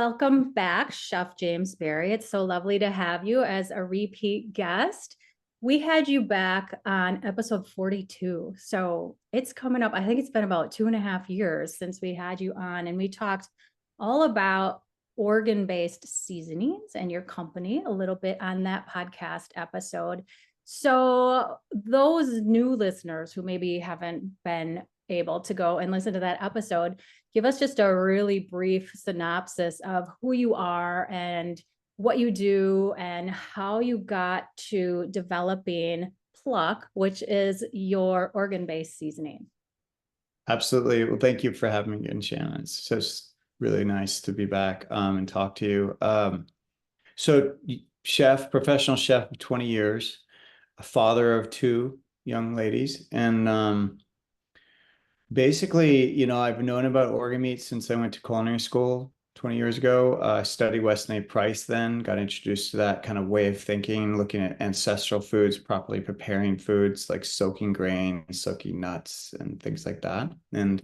Welcome back, Chef James Berry. It's so lovely to have you as a repeat guest. We had you back on episode 42. So it's coming up. I think it's been about 2.5 years since we had you on, and we talked all about organ-based seasonings and your company a little bit on that podcast episode. So those new listeners who maybe haven't been able to go and listen to that episode, give us just a really brief synopsis of who you are and what you do and how you got to developing Pluck, which is your organ-based seasoning. Absolutely. Well, thank you for having me again, Shannon. It's just really nice to be back and talk to you. So professional chef of 20 years, a father of two young ladies. And basically, I've known about organ meats since I went to culinary school 20 years ago. I studied Weston A. Price then, got introduced to that kind of way of thinking, looking at ancestral foods, properly preparing foods like soaking grains, soaking nuts, and things like that. And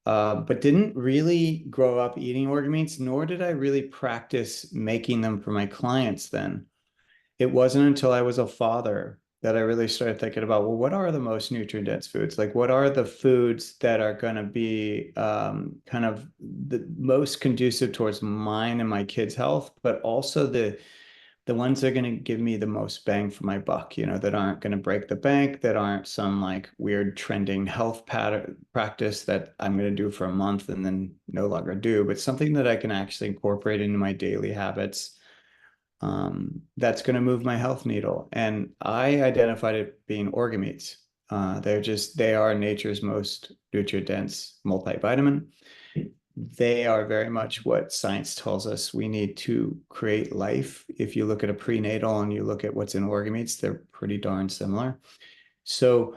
but didn't really grow up eating organ meats, nor did I really practice making them for my clients then. It wasn't until I was a father that I really started thinking about, well, what are the most nutrient dense foods? Like, what are the foods that are going to be kind of the most conducive towards mine and my kids' health, but also the ones that are going to give me the most bang for my buck, that aren't going to break the bank, that aren't some like weird trending health pattern practice that I'm going to do for a month and then no longer do, but something that I can actually incorporate into my daily habits. That's going to move my health needle. And I identified it being organ meats. They are nature's most nutrient dense multivitamin. They are very much what science tells us we need to create life. If you look at a prenatal and you look at what's in organ meats, they're pretty darn similar. So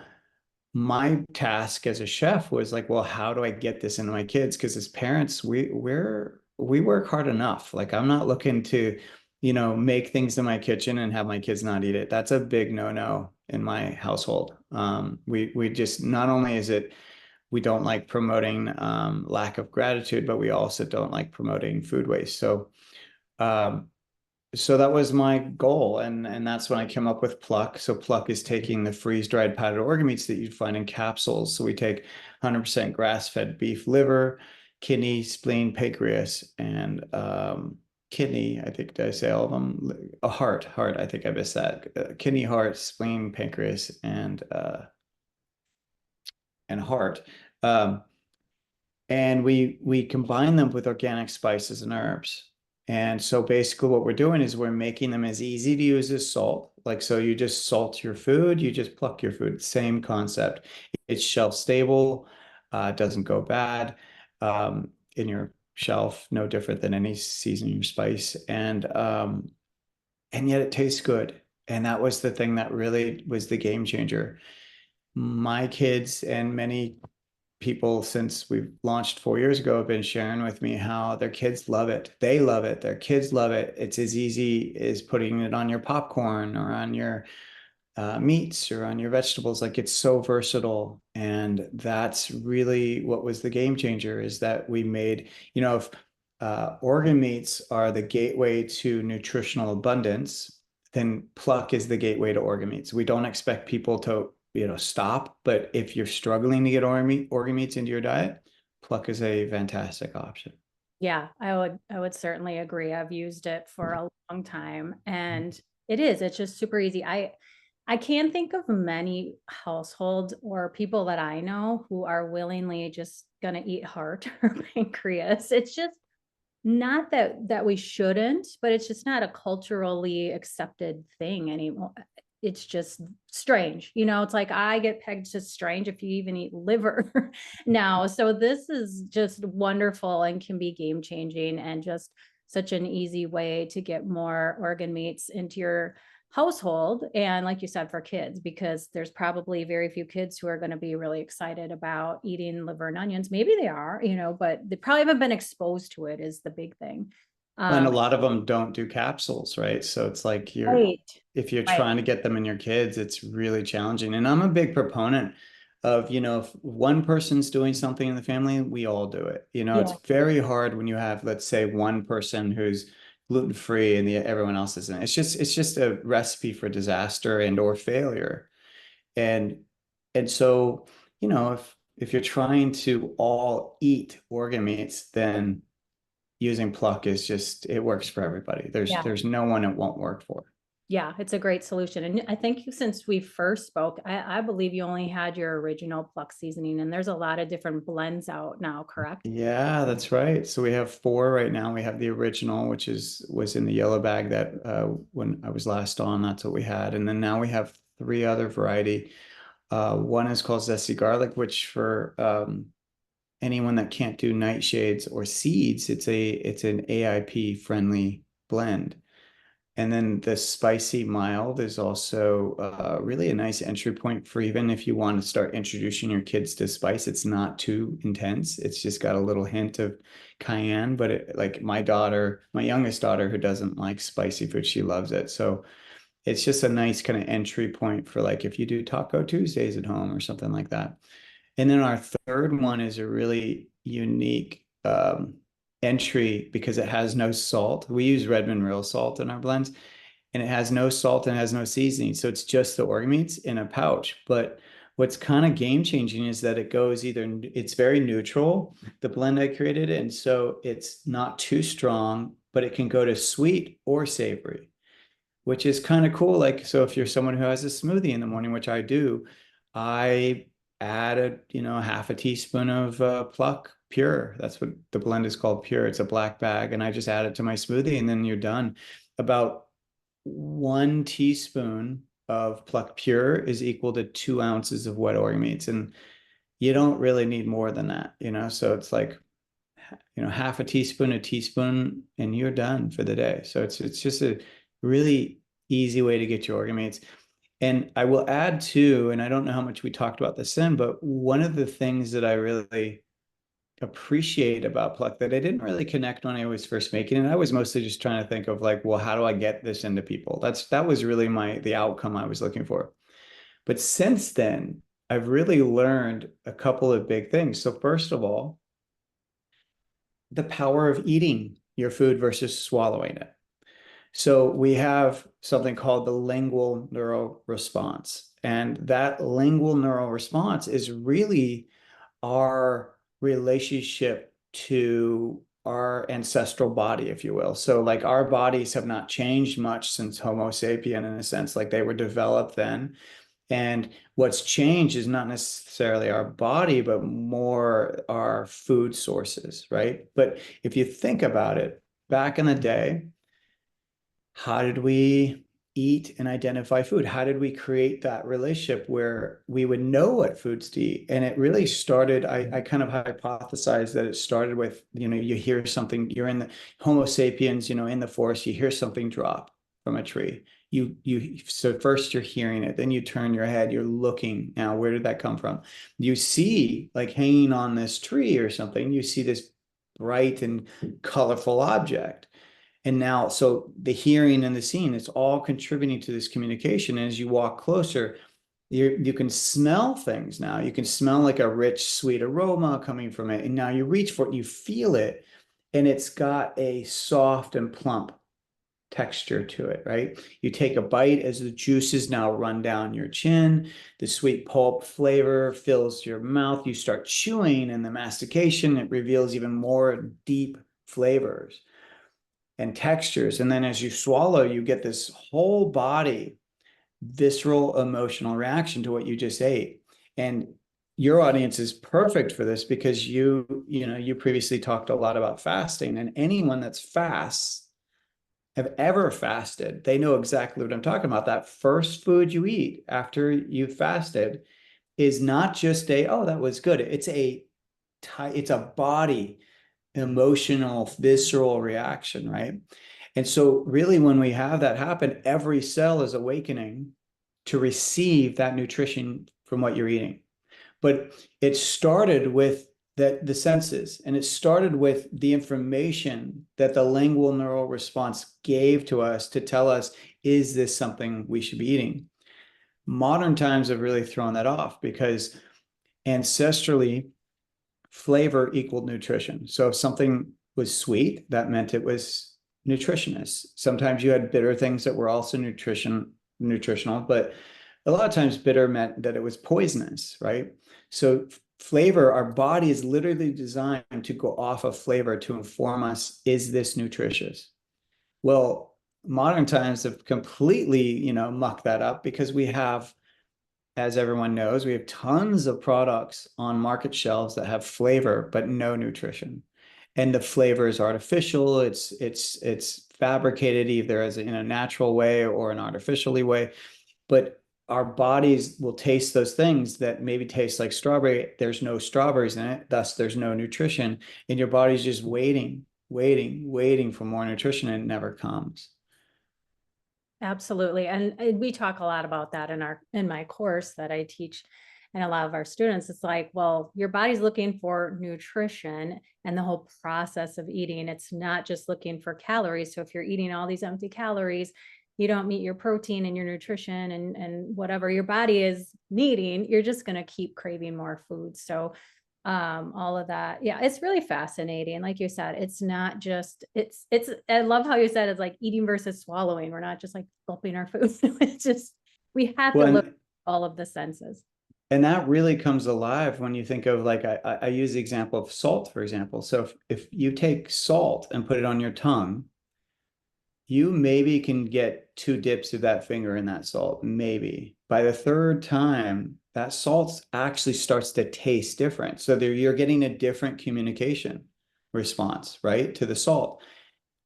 my task as a chef was like, well, how do I get this into my kids? Because as parents, we work hard enough. Like, I'm not looking to, make things in my kitchen and have my kids not eat it. That's a big no-no in my household. We just, not only is it, we don't like promoting lack of gratitude, but we also don't like promoting food waste. Um, so that was my goal, and that's when I came up with Pluck. So Pluck is taking the freeze-dried powdered organ meats that you'd find in capsules. So we take 100% grass-fed beef liver, kidney, spleen, pancreas, and kidney. I think, did I say all of them? A heart. I think I missed that. Kidney, heart, spleen, pancreas, and heart. Um, and we combine them with organic spices and herbs. And so basically what we're doing is we're making them as easy to use as salt. Like, so you just salt your food, you just pluck your food, same concept. It's shelf stable, doesn't go bad in your shelf, no different than any seasoning or spice. And yet it tastes good. And that was the thing that really was the game changer. My kids and many people since we've launched 4 years ago have been sharing with me how their kids love it. They love it. Their kids love it. It's as easy as putting it on your popcorn or on your meats or on your vegetables. Like, it's so versatile. And that's really what was the game changer, is that we made, if organ meats are the gateway to nutritional abundance, then Pluck is the gateway to organ meats. We don't expect people to stop. But if you're struggling to get organ meats into your diet, Pluck is a fantastic option. Yeah, I would certainly agree. I've used it for a long time, and it's just super easy. I can't think of many households or people that I know who are willingly just gonna eat heart or pancreas. It's just not that we shouldn't, but it's just not a culturally accepted thing anymore. It's just strange. It's like I get pegged to strange if you even eat liver now. So this is just wonderful and can be game changing and just such an easy way to get more organ meats into your household. And like you said, for kids, because there's probably very few kids who are going to be really excited about eating liver and onions. Maybe they are, but they probably haven't been exposed to it, is the big thing. And a lot of them don't do capsules, right? So it's like Right. if you're Right. trying to get them in your kids, it's really challenging. And I'm a big proponent of, if one person's doing something in the family, we all do it. It's Yeah. very hard when you have, let's say, one person who's gluten-free and everyone else isn't. It's just a recipe for disaster and or failure. And so, if you're trying to all eat organ meats, then using Pluck is just, it works for everybody. There's Yeah. there's no one it won't work for. Yeah, it's a great solution. And I think since we first spoke, I believe you only had your original Pluck seasoning, and there's a lot of different blends out now, correct? Yeah, that's right. So we have four right now. We have the original, which was in the yellow bag that when I was last on, that's what we had. And then now we have three other variety. One is called zesty garlic, which for anyone that can't do nightshades or seeds, it's an AIP friendly blend. And then the spicy mild is also really a nice entry point for even if you want to start introducing your kids to spice. It's not too intense. It's just got a little hint of cayenne, but like my youngest daughter who doesn't like spicy food, she loves it. So it's just a nice kind of entry point for like if you do Taco Tuesdays at home or something like that. And then our third one is a really unique entry because it has no salt. We use Redmond real salt in our blends, and it has no salt and it has no seasoning. So it's just the organ meats in a pouch. But what's kind of game changing is that it's very neutral, the blend I created. And so it's not too strong, but it can go to sweet or savory, which is kind of cool. Like, so if you're someone who has a smoothie in the morning, which I do, I add half a teaspoon of Pluck Pure. That's what the blend is called, Pure. It's a black bag, and I just add it to my smoothie, and then you're done. About 1 teaspoon of Pluck Pure is equal to 2 ounces of wet organ meats, and you don't really need more than that. So it's like half a teaspoon, and you're done for the day. So it's just a really easy way to get your organ meats. And I will add too, and I don't know how much we talked about this in, but one of the things that I really appreciate about Pluck that I didn't really connect when I was first making it. I was mostly just trying to think of like, well, how do I get this into people? That was really the outcome I was looking for. But since then, I've really learned a couple of big things. So first of all, the power of eating your food versus swallowing it. So we have something called the lingual neural response. And that lingual neural response is really our relationship to our ancestral body, if you will. So like our bodies have not changed much since Homo sapien in a sense, like they were developed then. And what's changed is not necessarily our body, but more our food sources, right? But if you think about it, back in the day, how did we eat and identify food? How did we create that relationship where we would know what foods to eat? And it really started, I kind of hypothesized that it started with, you hear something, you're in the Homo sapiens, in the forest, you hear something drop from a tree. So first you're hearing it, then you turn your head, you're looking. Now, where did that come from? You see, like hanging on this tree or something, you see this bright and colorful object. And now, so the hearing and the seeing, it's all contributing to this communication. And as you walk closer, you can smell things now. You can smell like a rich, sweet aroma coming from it. And now you reach for it, you feel it, and it's got a soft and plump texture to it, right? You take a bite as the juices now run down your chin, the sweet pulp flavor fills your mouth. You start chewing, and the mastication, it reveals even more deep flavors and textures. And then as you swallow, you get this whole body visceral emotional reaction to what you just ate. And your audience is perfect for this because you previously talked a lot about fasting, and anyone that's fasts have ever fasted, they know exactly what I'm talking about. That first food you eat after you've fasted is not just oh, that was good. It's a body emotional, visceral reaction, right? And so, really, when we have that happen, every cell is awakening to receive that nutrition from what you're eating. But it started with the senses, and it started with the information that the lingual neural response gave to us to tell us, is this something we should be eating? Modern times have really thrown that off because Ancestrally, flavor equaled nutrition. So if something was sweet, that meant it was nutritious. Sometimes you had bitter things that were also nutritional, but a lot of times bitter meant that it was poisonous, right? So flavor, our body is literally designed to go off of flavor to inform us, is this nutritious? Well, modern times have completely, mucked that up because we have, as everyone knows, we have tons of products on market shelves that have flavor but no nutrition. And the flavor is artificial. It's fabricated either as in a natural way or an artificially way. But our bodies will taste those things that maybe taste like strawberry. There's no strawberries in it, thus there's no nutrition. And your body's just waiting for more nutrition, and it never comes. Absolutely. And we talk a lot about that in my course that I teach and a lot of our students. It's like, well, your body's looking for nutrition and the whole process of eating. It's not just looking for calories. So if you're eating all these empty calories, you don't meet your protein and your nutrition and whatever your body is needing, you're just going to keep craving more food. So all of that, yeah, it's really fascinating. Like you said, it's not just it's I love how you said it's like eating versus swallowing. We're not just like gulping our food. It's just we have to Well, look and, at all of the senses. and that really comes alive when you think of, like, I use the example of salt, for example. So if you take salt and put it on your tongue, you maybe can get two dips of that finger in that salt. Maybe by the third time, that salt actually starts to taste different. So there, you're getting a different communication response, right, to the salt,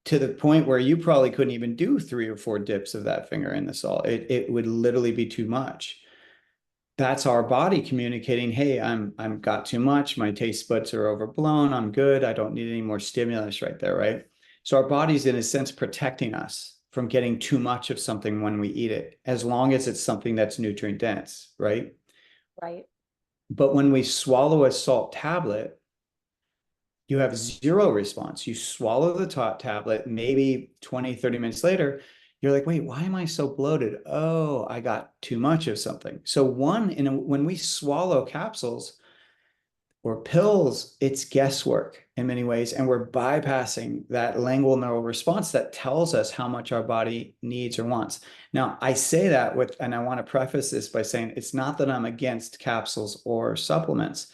to the point where you probably couldn't even do 3 or 4 dips of that finger in the salt. It would literally be too much. That's our body communicating, hey, I'm got too much, my taste buds are overblown, I'm good, I don't need any more stimulus right there, right? So our body's in a sense protecting us from getting too much of something when we eat it, as long as it's something that's nutrient dense, right? Right. But when we swallow a salt tablet, you have zero response. You swallow the tablet, maybe 20, 30 minutes later, you're like, wait, why am I so bloated? Oh, I got too much of something. So when we swallow capsules or pills, it's guesswork in many ways. And we're bypassing that lingual neural response that tells us how much our body needs or wants. Now, I say that and I want to preface this by saying it's not that I'm against capsules or supplements.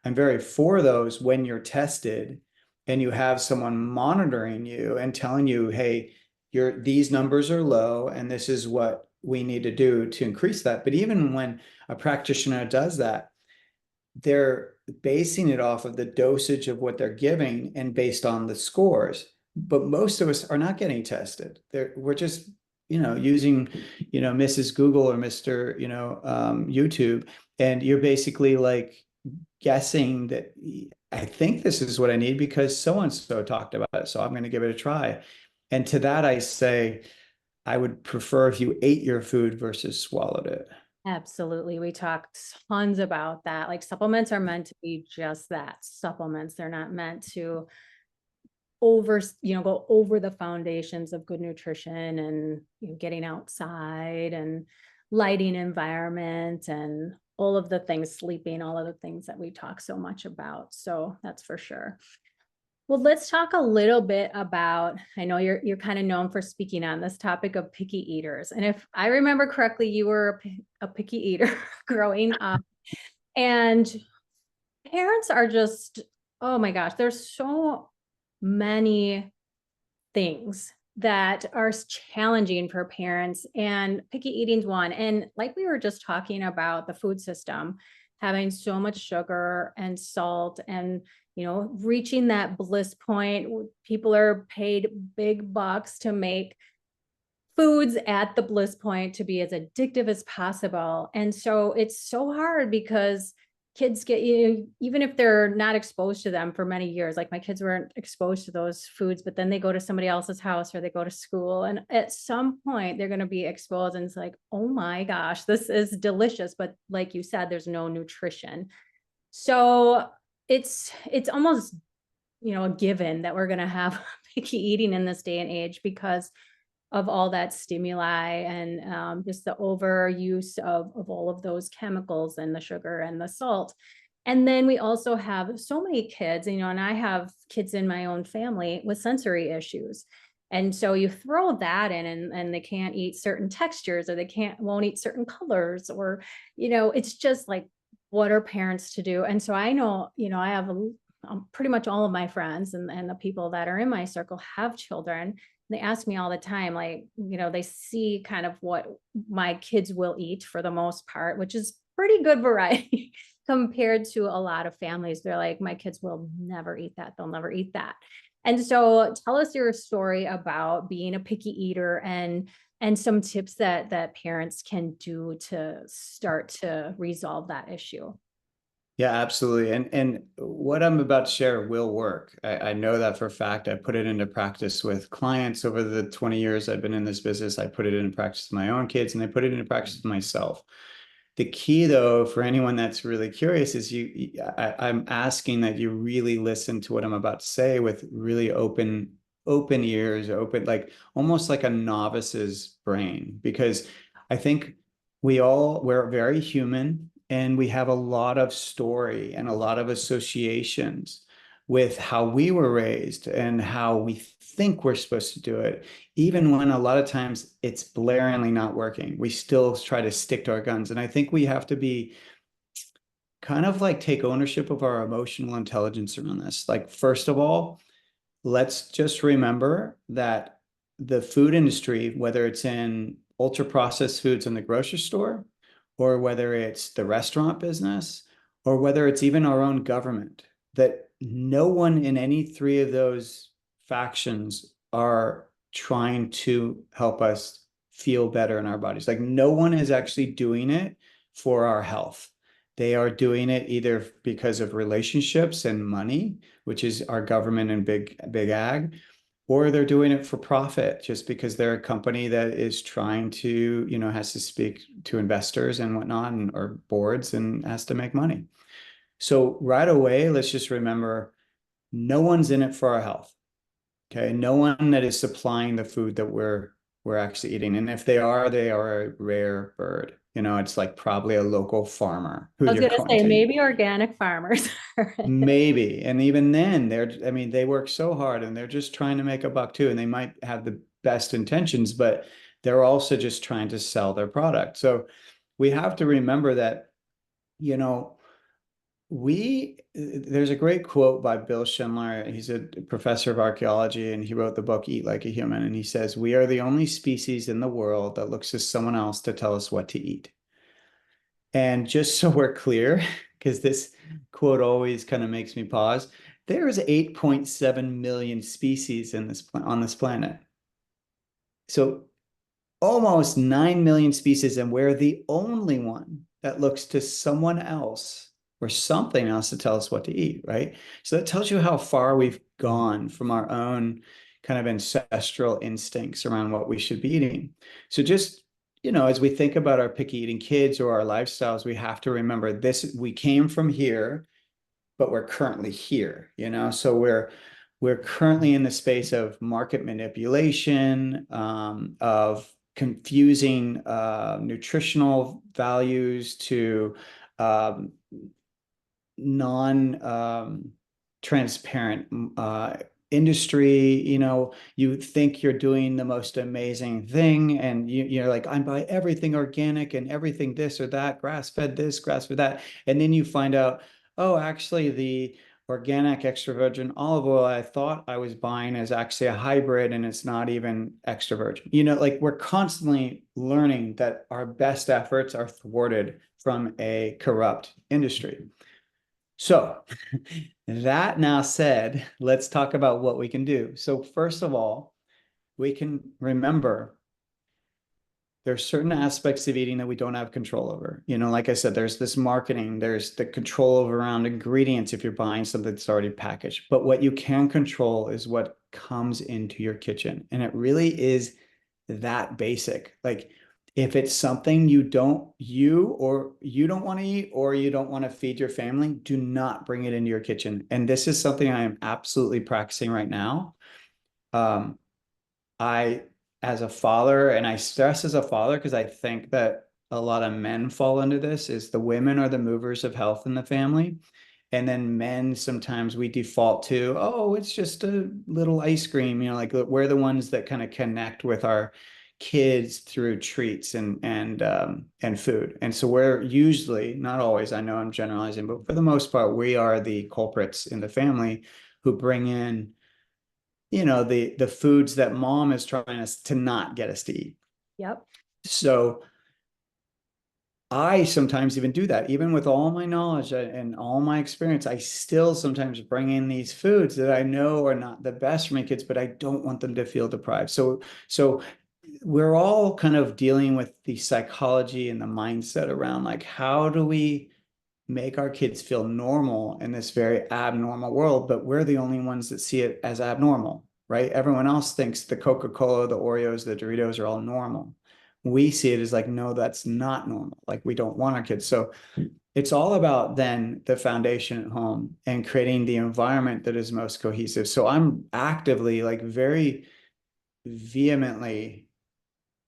I'm very for those when you're tested and you have someone monitoring you and telling you, hey, these numbers are low and this is what we need to do to increase that. But even when a practitioner does that, they're basing it off of the dosage of what they're giving and based on the scores. But most of us are not getting tested. We're just, using, Mrs. Google or Mr., YouTube, and you're basically like guessing that I think this is what I need because so and so talked about it, so I'm going to give it a try. And to that, I say, I would prefer if you ate your food versus swallowed it. Absolutely. We talked tons about that. Like supplements are meant to be just that, supplements. They're not meant to go over the foundations of good nutrition and getting outside and lighting environment and all of the things, sleeping, all of the things that we talk so much about. So that's for sure. Well, let's talk a little bit about, I know you're kind of known for speaking on this topic of picky eaters. And if I remember correctly, you were a picky eater growing up. And parents are just, oh my gosh, there's so many things that are challenging for parents, and picky eating's one. And like we were just talking about the food system having so much sugar and salt and reaching that bliss point, people are paid big bucks to make foods at the bliss point to be as addictive as possible. And so it's so hard because kids get, even if they're not exposed to them for many years, like my kids weren't exposed to those foods, but then they go to somebody else's house or they go to school. And at some point they're going to be exposed and it's like, oh my gosh, this is delicious. But like you said, there's no nutrition. So it's almost, a given that we're going to have picky eating in this day and age because of all that stimuli and just the overuse of all of those chemicals and the sugar and the salt. And then we also have so many kids, and I have kids in my own family with sensory issues. And so you throw that in, and they can't eat certain textures, or they won't eat certain colors, or, it's just like, what are parents to do? And so I know, I have pretty much all of my friends, and the people that are in my circle have children. They ask me all the time, like, they see kind of what my kids will eat for the most part, which is pretty good variety compared to a lot of families. They're like, my kids will never eat that. They'll never eat that. And so tell us your story about being a picky eater, and some tips that parents can do to start to resolve that issue. Yeah, absolutely. And what I'm about to share will work. I know that for a fact. I put it into practice with clients over the 20 years I've been in this business. I put it into practice with my own kids, and I put it into practice with myself. The key, though, for anyone that's really curious is I'm asking that you really listen to what I'm about to say with really open ears, open, like almost like a novice's brain, because I think we're very human, and we have a lot of story and a lot of associations with how we were raised and how we think we're supposed to do it. Even when a lot of times it's blaringly not working, we still try to stick to our guns. And I think we have to be kind of like take ownership of our emotional intelligence around this. Like, first of all, let's just remember that the food industry, whether it's in ultra processed foods in the grocery store, or whether it's the restaurant business, or whether it's even our own government, that no one in any three of those factions are trying to help us feel better in our bodies. Like, no one is actually doing it for our health. They are doing it either because of relationships and money, which is our government and big ag, or they're doing it for profit just because they're a company that is trying to, has to speak to investors and whatnot, or boards, and has to make money. So right away, let's just remember, no one's in it for our health. Okay. No one that is supplying the food that we're actually eating. And if they are a rare bird. It's like probably a local farmer who I was you're gonna going say to. maybe organic farmers. Maybe. And even then, they work so hard, and they're just trying to make a buck too. And they might have the best intentions, but they're also just trying to sell their product. So we have to remember that, you know, there's a great quote by Bill Schindler. He's a professor of archaeology, and he wrote the book Eat Like a Human. And he says, "We are the only species in the world that looks to someone else to tell us what to eat." And just so we're clear, because this quote always kind of makes me pause, there's 8.7 million species on this planet. So almost 9 million species, and we're the only one that looks to someone else or something else to tell us what to eat, right? So that tells you how far we've gone from our own kind of ancestral instincts around what we should be eating. So just, as we think about our picky eating kids or our lifestyles, we have to remember this: we came from here, but we're currently here. So we're currently in the space of market manipulation, of confusing nutritional values to um, non transparent industry. You think you're doing the most amazing thing, and you're like, I'm buy everything organic and everything this or that, grass fed this, grass fed that. And then you find out, oh, actually, the organic extra virgin olive oil I thought I was buying is actually a hybrid, and it's not even extra virgin. Like, we're constantly learning that our best efforts are thwarted from a corrupt industry. So that now said, let's talk about what we can do. So first of all, we can remember there's certain aspects of eating that we don't have control over. Like I said, there's this marketing, there's the control around ingredients if you're buying something that's already packaged. But what you can control is what comes into your kitchen. And it really is that basic. Like, if it's something you don't want to eat, or you don't want to feed your family, do not bring it into your kitchen. And this is something I am absolutely practicing right now. I, as a father, and I stress as a father because I think that a lot of men fall into this, is the women are the movers of health in the family. And then men, sometimes we default to, oh, it's just a little ice cream, like we're the ones that kind of connect with our kids through treats and food. And so we're usually, not always, I know I'm generalizing, but for the most part, we are the culprits in the family who bring in, the foods that mom is trying to not get us to eat. Yep. So I sometimes even do that, even with all my knowledge and all my experience. I still sometimes bring in these foods that I know are not the best for my kids, but I don't want them to feel deprived. So we're all kind of dealing with the psychology and the mindset around like, how do we make our kids feel normal in this very abnormal world? But we're the only ones that see it as abnormal, right? Everyone else thinks the Coca-Cola, the Oreos, the Doritos are all normal. We see it as like, no, that's not normal. Like, we don't want our kids. So it's all about then the foundation at home and creating the environment that is most cohesive. So I'm actively, like, very vehemently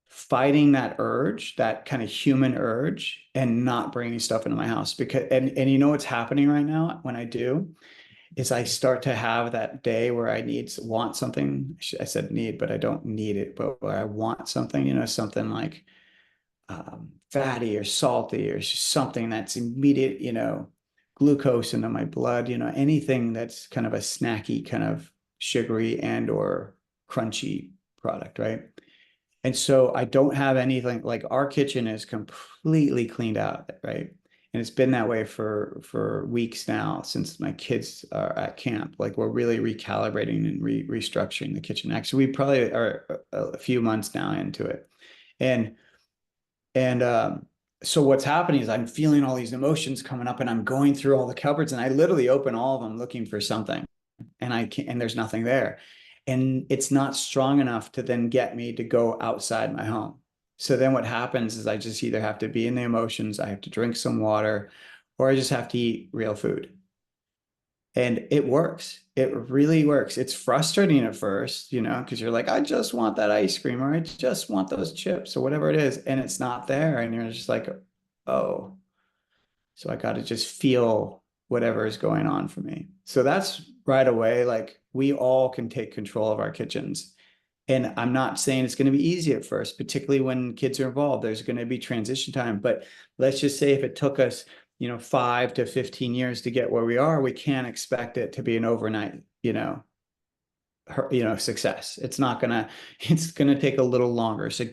fighting that urge, that kind of human urge, and not bringing stuff into my house. Because and you know what's happening right now when I do is I start to have that day where want something. I said need, but I don't need it, but where I want something, something like fatty or salty, or something that's immediate, glucose into my blood, anything that's kind of a snacky, kind of sugary and or crunchy product, right? And so I don't have anything, like, our kitchen is completely cleaned out, right? And it's been that way for weeks now since my kids are at camp. Like, we're really recalibrating and restructuring the kitchen. Actually, we probably are a few months now into it. And so what's happening is I'm feeling all these emotions coming up, and I'm going through all the cupboards, and I literally open all of them looking for something, and I can't, and there's nothing there. And it's not strong enough to then get me to go outside my home. So then what happens is I just either have to be in the emotions, I have to drink some water, or I just have to eat real food. And it works. It really works. It's frustrating at first, because you're like, I just want that ice cream, or I just want those chips, or whatever it is. And it's not there. And you're just like, oh, so I got to just feel whatever is going on for me. So that's right away. Like, we all can take control of our kitchens. And I'm not saying it's going to be easy at first, particularly when kids are involved. There's going to be transition time. But let's just say if it took us, 5 to 15 years to get where we are, we can't expect it to be an overnight, success. It's gonna take a little longer. So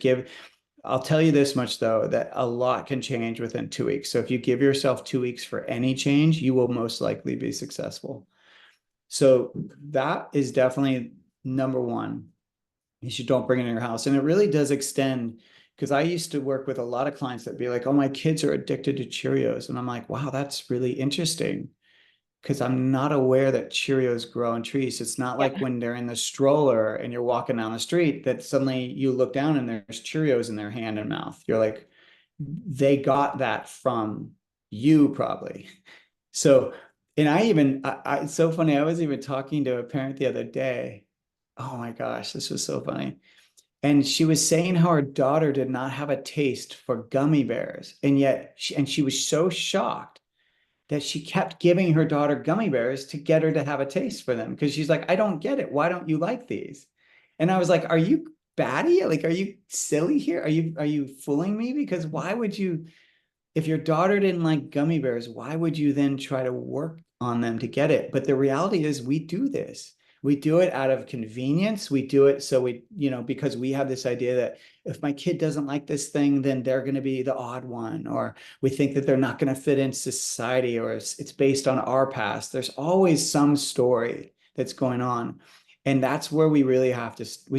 I'll tell you this much though, that a lot can change within 2 weeks. So if you give yourself 2 weeks for any change, you will most likely be successful. So that is definitely number one. You don't bring it in your house. And it really does extend, because I used to work with a lot of clients that be like, oh, my kids are addicted to Cheerios. And I'm like, wow, that's really interesting, because I'm not aware that Cheerios grow on trees. It's not like Yeah. when they're in the stroller and you're walking down the street that suddenly you look down and there's Cheerios in their hand and mouth. You're like, they got that from you probably. So, and it's so funny. I was even talking to a parent the other day. Oh my gosh, this was so funny. And she was saying how her daughter did not have a taste for gummy bears. And yet, she was so shocked that she kept giving her daughter gummy bears to get her to have a taste for them. Because she's like, I don't get it. Why don't you like these? And I was like, are you batty? Like, are you silly here? Are you fooling me? Because why would you, if your daughter didn't like gummy bears, why would you then try to work on them to get it? But the reality is, we do this. We do it out of convenience. We do it so because we have this idea that if my kid doesn't like this thing, then they're going to be the odd one, or we think that they're not going to fit into society, or it's based on our past. There's always some story that's going on. And that's where we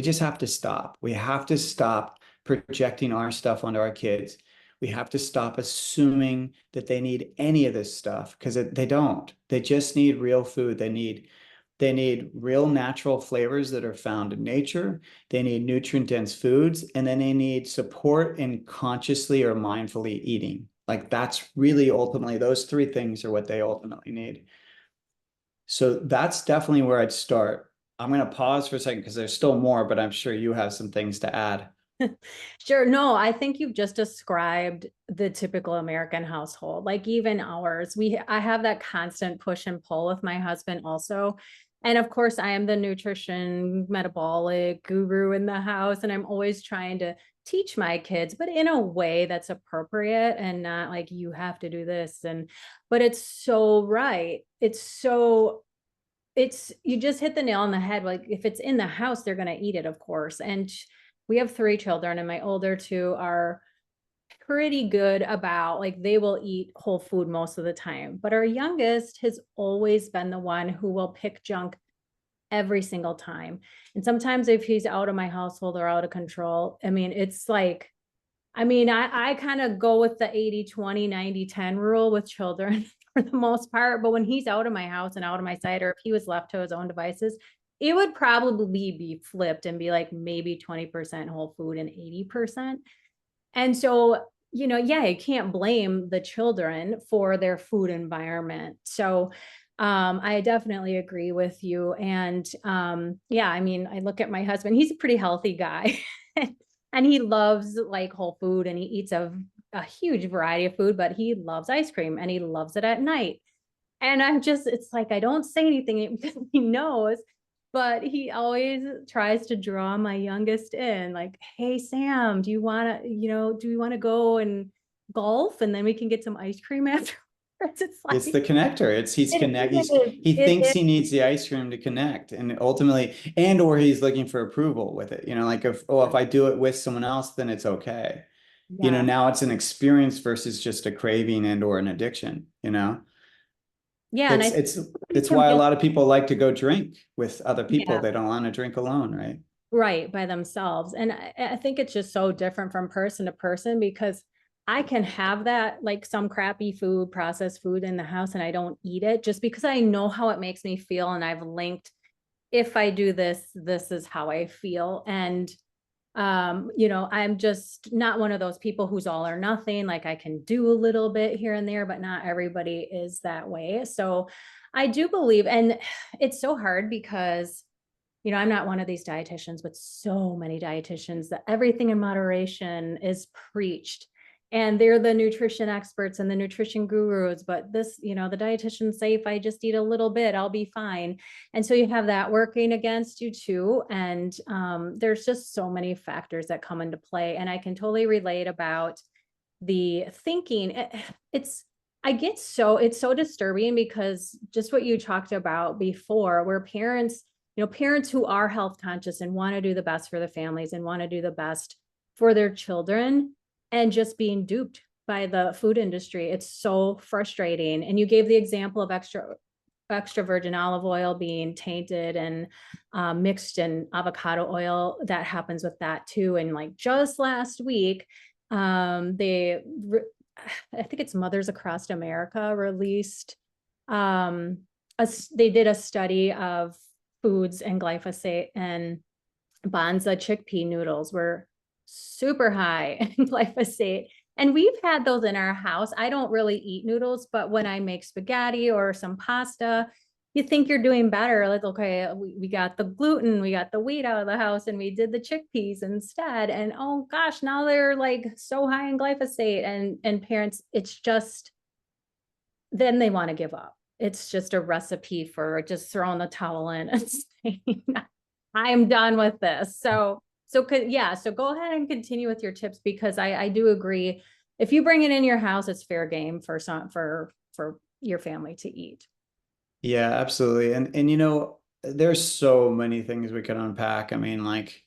just have to stop. We have to stop projecting our stuff onto our kids. We have to stop assuming that they need any of this stuff, because they don't. They just need real food. They need real natural flavors that are found in nature. They need nutrient dense foods, and then they need support in consciously or mindfully eating. Like, that's really ultimately, those three things are what they ultimately need. So that's definitely where I'd start. I'm going to pause for a second because there's still more, but I'm sure you have some things to add. Sure. No, I think you've just described the typical American household. Like even ours, I have that constant push and pull with my husband also. And of course, I am the nutrition metabolic guru in the house, and I'm always trying to teach my kids, but in a way that's appropriate and not like you have to do this. And but it's so right. It's you just hit the nail on the head. Like if it's in the house, they're going to eat it, of course. And we have three children, and my older two are pretty good about like they will eat whole food most of the time. But our youngest has always been the one who will pick junk every single time. And sometimes if he's out of my household or out of control, I mean, it's like I kind of go with the 80-20, 90-10 rule with children for the most part. But when he's out of my house and out of my sight, or if he was left to his own devices, it would probably be flipped and be like maybe 20% whole food and 80%. And so, yeah, you can't blame the children for their food environment. So, I definitely agree with you. And yeah, I mean, I look at my husband, he's a pretty healthy guy. And he loves like whole food, and he eats a huge variety of food, but he loves ice cream and he loves it at night. And it's like, I don't say anything because he knows, but he always tries to draw my youngest in, like, hey, Sam, do you want to go and golf and then we can get some ice cream afterwards? It's It's like, the connector. it He it thinks is. he needs the ice cream to connect, and ultimately, and or he's looking for approval with it. Like if I do it with someone else, then it's okay. Yeah. Now it's an experience versus just a craving and or an addiction. Yeah. And It's I think it's we it's can why a build, lot of people like to go drink with other people. yeah, They don't want to drink alone, right? right, by themselves. And I think it's just so different from person to person because I can have that like some crappy food, processed food in the house, and I don't eat it just because I know how it makes me feel. And I've linked, if I do this, this is how I feel. And I'm just not one of those people who's all or nothing. Like I can do a little bit here and there, but not everybody is that way. So I do believe, and it's so hard because I'm not one of these dietitians, but so many dietitians that everything in moderation is preached. And they're the nutrition experts and the nutrition gurus. But the dietitians say if I just eat a little bit, I'll be fine. And so you have that working against you too. And there's just so many factors that come into play. And I can totally relate about the thinking. It's so disturbing because just what you talked about before, where parents who are health conscious and want to do the best for the families and want to do the best for their children, and just being duped by the food industry. It's so frustrating. And you gave the example of extra virgin olive oil being tainted and mixed in avocado oil. That happens with that too. And like just last week, they I think it's Mothers Across America released they did a study of foods and glyphosate, and Bonza chickpea noodles were super high in glyphosate. And we've had those in our house. I don't really eat noodles, but when I make spaghetti or some pasta, you think you're doing better. Like, okay, we got the gluten, we got the wheat out of the house, and we did the chickpeas instead. And oh gosh, now they're like so high in glyphosate. And parents, it's just then they want to give up. It's just a recipe for just throwing the towel in and saying, I'm done with this. So go ahead and continue with your tips because I do agree. If you bring it in your house, it's fair game for your family to eat. Yeah, absolutely. And there's so many things we could unpack. I mean, like,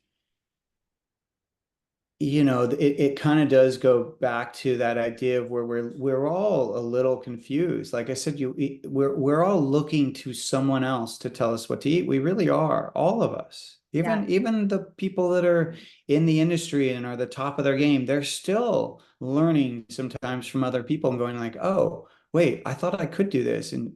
it kind of does go back to that idea of where we're all a little confused. Like I said, we're all looking to someone else to tell us what to eat. We really are, all of us. Yeah. Even the people that are in the industry and are the top of their game, they're still learning sometimes from other people and going like, oh, wait, I thought I could do this. And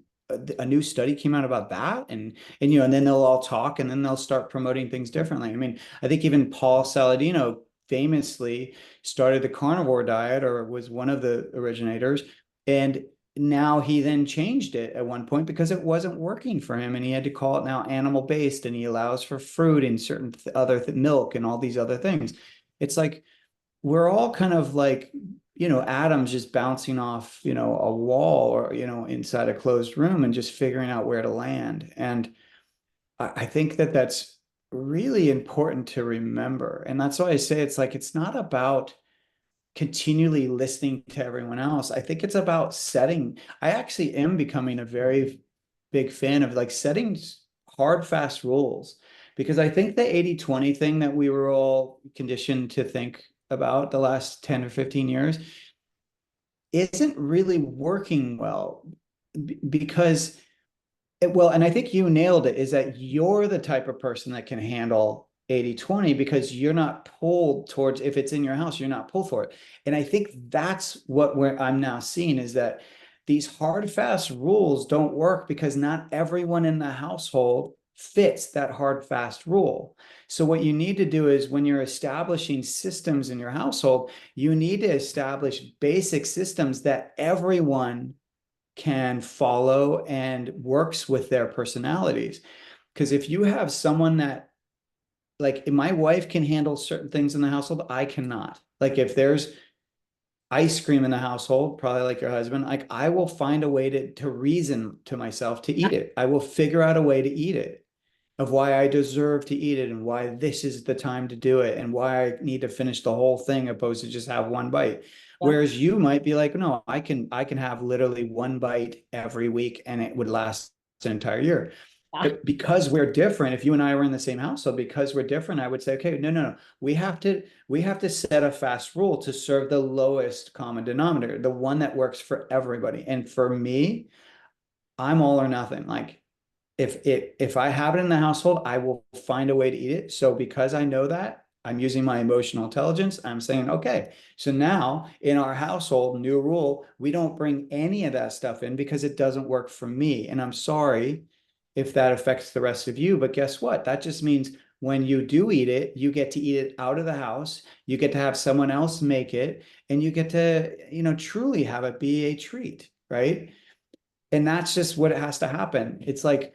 a new study came out about that. And then they'll all talk and then they'll start promoting things differently. I mean, I think even Paul Saladino famously started the carnivore diet or was one of the originators. And now he then changed it at one point because it wasn't working for him. And he had to call it now animal based. And he allows for fruit and certain other milk and all these other things. It's like we're all kind of like, atoms just bouncing off, a wall or, inside a closed room and just figuring out where to land. And I think that that's really important to remember. And that's why I say it's like, it's not about continually listening to everyone else. I think it's about setting. I actually am becoming a very big fan of like setting hard, fast rules because I think the 80-20 thing that we were all conditioned to think about the last 10 or 15 years isn't really working well because well, and I think you nailed it, is that you're the type of person that can handle 80-20 because you're not pulled towards, if it's in your house, you're not pulled for it. And I think that's what I'm now seeing is that these hard, fast rules don't work because not everyone in the household fits that hard, fast rule. So what you need to do is when you're establishing systems in your household, you need to establish basic systems that everyone can follow and works with their personalities. Because if you have someone that, like, my wife can handle certain things in the household, I cannot. Like, if there's ice cream in the household, probably like your husband, like, I will find a way to reason to myself to eat it. I will figure out a way to eat it, of why I deserve to eat it and why this is the time to do it and why I need to finish the whole thing opposed to just have one bite. Yep. Whereas you might be like, no, I can have literally one bite every week and it would last an entire year. Yeah. But because we're different, if you and I were in the same household, because we're different, I would say, okay, no, no, no. We have to set a fast rule to serve the lowest common denominator, the one that works for everybody. And for me, I'm all or nothing. Like if I have it in the household, I will find a way to eat it. So because I know that, I'm using my emotional intelligence. I'm saying, okay, so now in our household, new rule, we don't bring any of that stuff in because it doesn't work for me. And I'm sorry if that affects the rest of you, but guess what? That just means when you do eat it, you get to eat it out of the house. You get to have someone else make it, and you get to, truly have it be a treat, right? And that's just what it has to happen. It's like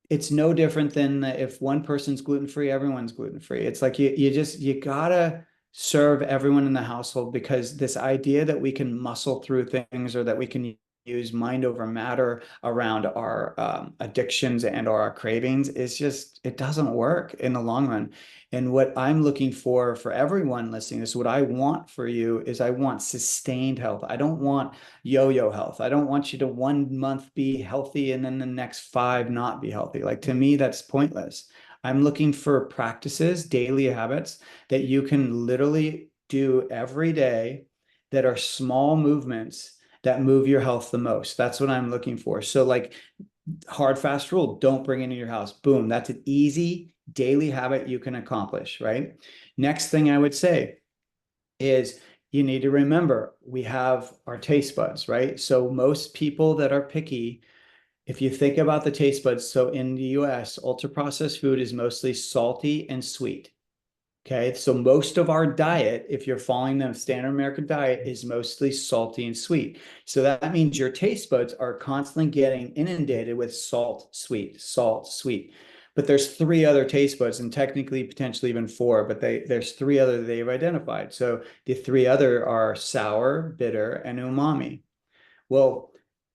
it's no different than if one person's gluten free, everyone's gluten free. It's like you gotta serve everyone in the household because this idea that we can muscle through things or that we can use mind over matter around our addictions and our cravings is just it doesn't work in the long run. And what I'm looking for everyone listening, this is what I want for you is I want sustained health. I don't want yo-yo health. I don't want you to 1 month be healthy and then the next 5 not be healthy. Like to me, that's pointless. I'm looking for practices, daily habits that you can literally do every day that are small movements that move your health the most. That's what I'm looking for. So like hard, fast rule, don't bring it into your house. Boom. That's an easy daily habit you can accomplish, right? Next thing I would say is you need to remember we have our taste buds, right? So most people that are picky, if you think about the taste buds, so in the US, ultra processed food is mostly salty and sweet. Okay, so most of our diet, if you're following the standard American diet, is mostly salty and sweet. So that means your taste buds are constantly getting inundated with salt, sweet, salt, sweet. But there's three other taste buds, and technically potentially even four, but there's three other they've identified. So the three other are sour, bitter, and umami. Well,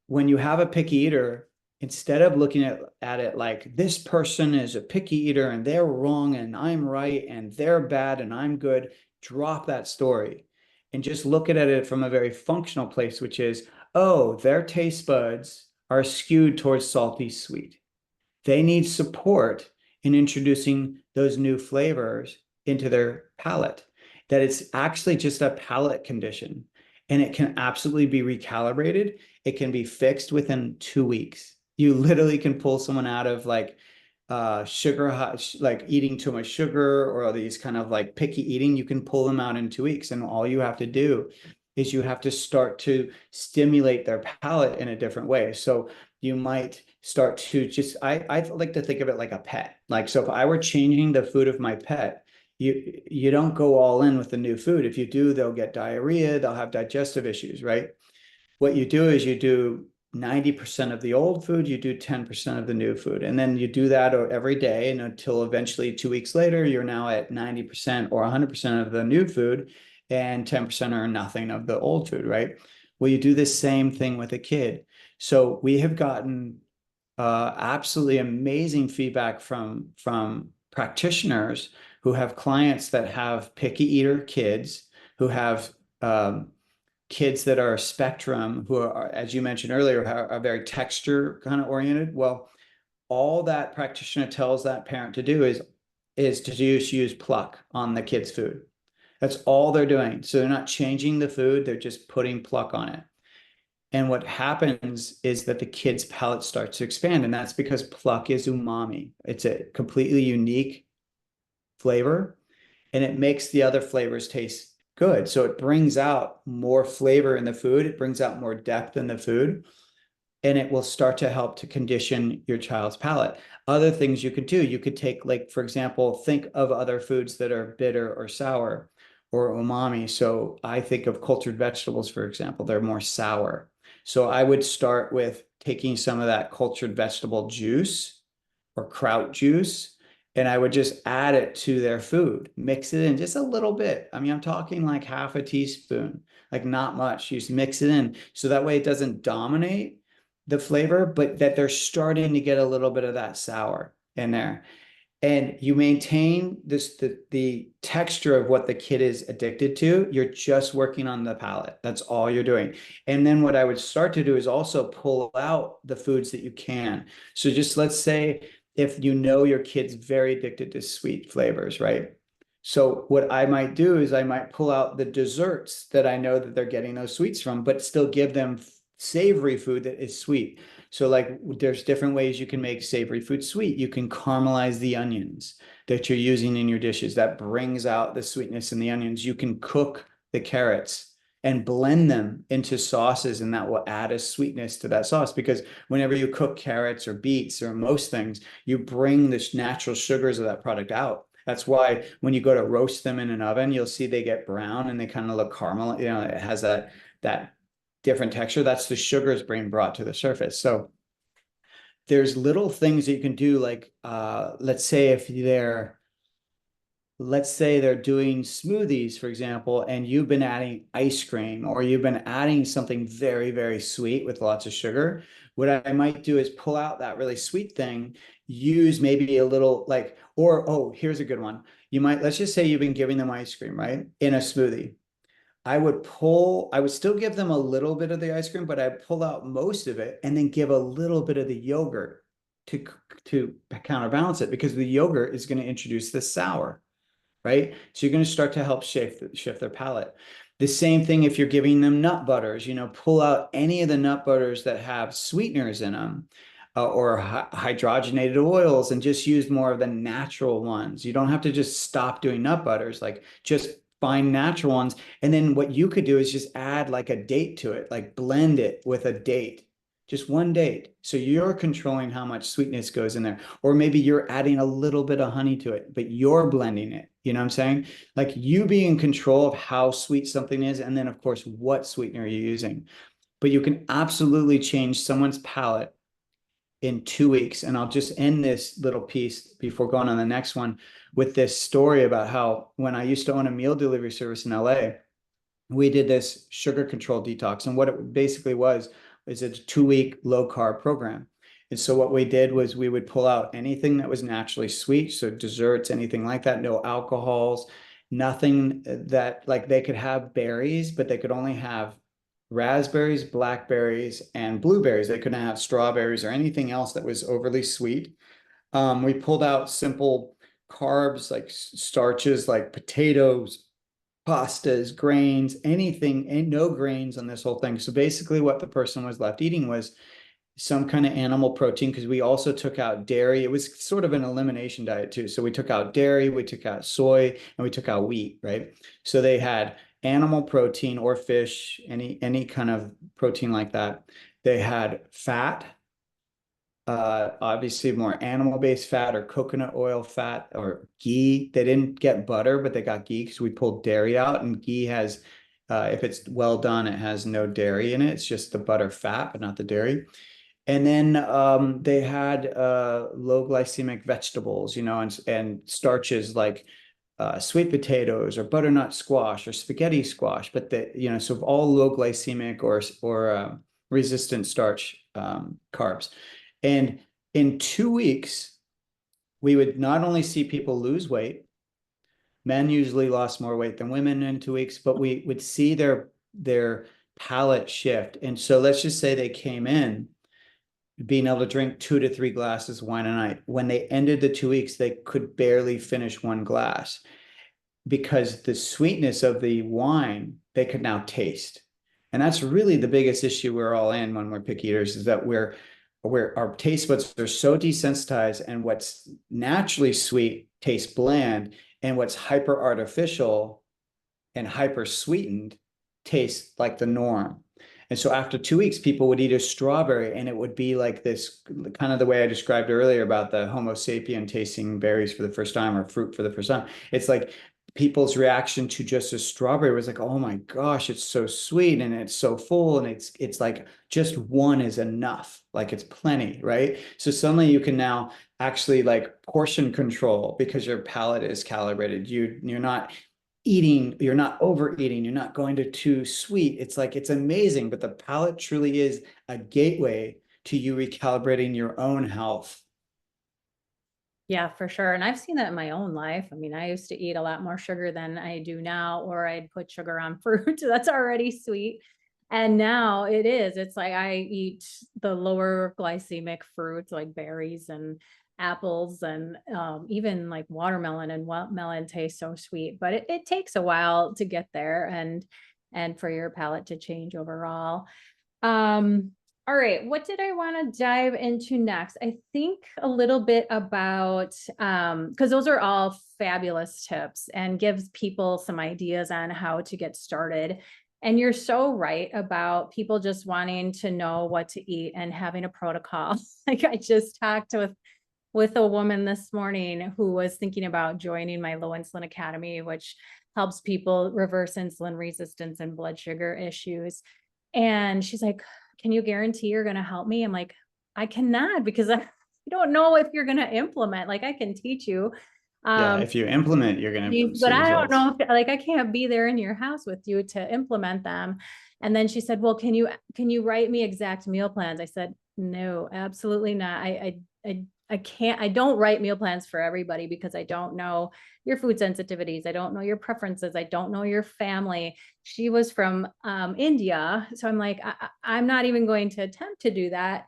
when you have a picky eater, instead of looking at it like this person is a picky eater and they're wrong and I'm right and they're bad and I'm good, drop that story and just look at it from a very functional place, which is, oh, their taste buds are skewed towards salty sweet. They need support in introducing those new flavors into their palate. That it's actually just a palate condition and it can absolutely be recalibrated. It can be fixed within 2 weeks. You literally can pull someone out of like sugar, like eating too much sugar or these kind of like picky eating. You can pull them out in 2 weeks. And all you have to do is you have to start to stimulate their palate in a different way. So you might start to just I like to think of it like a pet. Like so if I were changing the food of my pet, you don't go all in with the new food. If you do, they'll get diarrhea, they'll have digestive issues, right? What you do is you do 90% of the old food, you do 10% of the new food. And then you do that every day, and until eventually 2 weeks later, you're now at 90% or 100% of the new food and 10% or nothing of the old food, right? Well, you do the same thing with a kid. So we have gotten absolutely amazing feedback from practitioners who have clients that have picky eater kids, who have kids that are spectrum, who are, as you mentioned earlier, are very texture kind of oriented. Well, all that practitioner tells that parent to do is to use Pluck on the kid's food. That's all they're doing. So they're not changing the food, they're just putting Pluck on it. And what happens is that the kid's palate starts to expand, and that's because Pluck is umami. It's a completely unique flavor, and it makes the other flavors taste good. So it brings out more flavor in the food, it brings out more depth in the food, and it will start to help to condition your child's palate. Other things you could do, you could take, like, for example, think of other foods that are bitter or sour or umami. So I think of cultured vegetables, for example, they're more sour. So I would start with taking some of that cultured vegetable juice or kraut juice, and I would just add it to their food, mix it in just a little bit. I mean, I'm talking like half a teaspoon, like not much. You just mix it in so that way it doesn't dominate the flavor, but that they're starting to get a little bit of that sour in there. And you maintain the texture of what the kid is addicted to. You're just working on the palate. That's all you're doing. And then what I would start to do is also pull out the foods that you can. So just let's say if you know your kid's very addicted to sweet flavors, right? So what I might do is I might pull out the desserts that I know that they're getting those sweets from, but still give them savory food that is sweet. So like there's different ways you can make savory food sweet. You can caramelize the onions that you're using in your dishes. That brings out the sweetness in the onions. You can cook the carrots and blend them into sauces, and that will add a sweetness to that sauce, because whenever you cook carrots or beets or most things, you bring the natural sugars of that product out. That's why when you go to roast them in an oven, you'll see they get brown and they kind of look caramel. You know, it has that different texture. That's the sugars being brought to the surface. So there's little things that you can do, like let's say they're doing smoothies, for example, and you've been adding ice cream or you've been adding something very, very sweet with lots of sugar. What I might do is pull out that really sweet thing, use maybe a little like, or, oh, here's a good one. Let's just say you've been giving them ice cream, right? In a smoothie. I would still give them a little bit of the ice cream, but I'd pull out most of it and then give a little bit of the yogurt to to counterbalance it, because the yogurt is going to introduce the sour, right? So you're going to start to help shift their palate. The same thing if you're giving them nut butters, pull out any of the nut butters that have sweeteners in them, or hydrogenated oils, and just use more of the natural ones. You don't have to just stop doing nut butters, like just find natural ones. And then what you could do is just add like a date to it, like blend it with a date, just one date. So you're controlling how much sweetness goes in there. Or maybe you're adding a little bit of honey to it, but you're blending it. You know what I'm saying? Like you be in control of how sweet something is. And then, of course, what sweetener you're using. But you can absolutely change someone's palate in 2 weeks. And I'll just end this little piece before going on the next one with this story about how when I used to own a meal delivery service in LA, we did this sugar control detox. And what it basically was is a 2 week low carb program. And so what we did was we would pull out anything that was naturally sweet. So desserts, anything like that, no alcohols, nothing that, like, they could have berries, but they could only have raspberries, blackberries, and blueberries. They couldn't have strawberries or anything else that was overly sweet. We pulled out simple carbs like starches, like potatoes, pastas, grains, anything, and no grains on this whole thing. So basically what the person was left eating was some kind of animal protein, because we also took out dairy. It was sort of an elimination diet too. So we took out dairy, we took out soy, and we took out wheat, right? So they had animal protein or fish, any kind of protein like that. They had fat, obviously more animal-based fat or coconut oil fat or ghee. They didn't get butter, but they got ghee because we pulled dairy out, and ghee has If it's well done, it has no dairy in it. It's just the butter fat, but not the dairy. And then they had low glycemic vegetables, and starches like sweet potatoes or butternut squash or spaghetti squash, but so all low glycemic or resistant starch carbs. And in 2 weeks, we would not only see people lose weight, men usually lost more weight than women in 2 weeks, but we would see their palate shift. And so let's just say they came in being able to drink 2 to 3 glasses of wine a night. When they ended the 2 weeks, they could barely finish one glass because the sweetness of the wine they could now taste. And that's really the biggest issue we're all in when we're picky eaters, is that our taste buds are so desensitized, and what's naturally sweet tastes bland, and what's hyper artificial and hyper sweetened tastes like the norm. And so after 2 weeks, people would eat a strawberry and it would be like this, kind of the way I described earlier about the Homo sapien tasting berries for the first time or fruit for the first time. It's like people's reaction to just a strawberry was like, oh my gosh, it's so sweet and it's so full, and it's like just one is enough, like it's plenty, right? So suddenly you can now actually like portion control because your palate is calibrated. You're not eating, you're not overeating, you're not going to too sweet. It's like, it's amazing, but the palate truly is a gateway to you recalibrating your own health. Yeah, for sure. And I've seen that in my own life. I mean, I used to eat a lot more sugar than I do now, or I'd put sugar on fruit that's already sweet. And now it's like I eat the lower glycemic fruits like berries and apples and even like watermelon, and melon tastes so sweet, but it takes a while to get there and for your palate to change overall. Um, all right, what did I want to dive into next? I think a little bit about because those are all fabulous tips and gives people some ideas on how to get started. And you're so right about people just wanting to know what to eat and having a protocol. Like I just talked with a woman this morning who was thinking about joining my low insulin academy, which helps people reverse insulin resistance and blood sugar issues. And she's like, can you guarantee you're going to help me? I'm like, I cannot, because I don't know if you're going to implement. Like I can teach you. Yeah, Um, if you implement, you're going to but see I don't results. know if like I can't be there in your house with you to implement them. And then she said, well, can you write me exact meal plans? I said, no, absolutely not. I can't, I don't write meal plans for everybody because I don't know your food sensitivities. I don't know your preferences. I don't know your family. She was from India. So I'm like, I'm not even going to attempt to do that.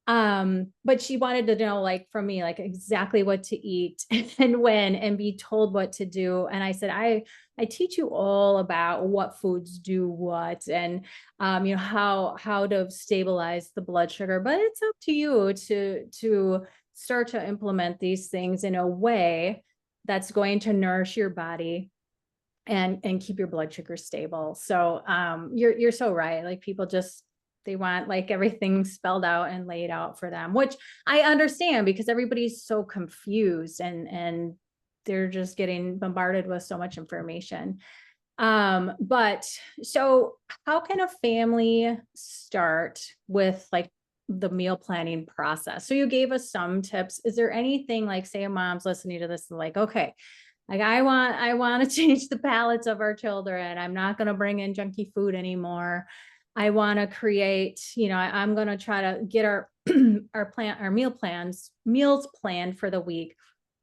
But she wanted to know, like, from me, like exactly what to eat and when, and be told what to do. And I said, I teach you all about what foods do what, and how to stabilize the blood sugar, but it's up to you to start to implement these things in a way that's going to nourish your body and keep your blood sugar stable. So you're so right. Like people just, they want like everything spelled out and laid out for them, which I understand because everybody's so confused and they're just getting bombarded with so much information. But so how can a family start with like the meal planning process? So you gave us some tips. Is there anything, like, say a mom's listening to this and like, okay, like I want to change the palates of our children. I'm not going to bring in junky food anymore. I want to create, I'm going to try to get our our meals planned for the week.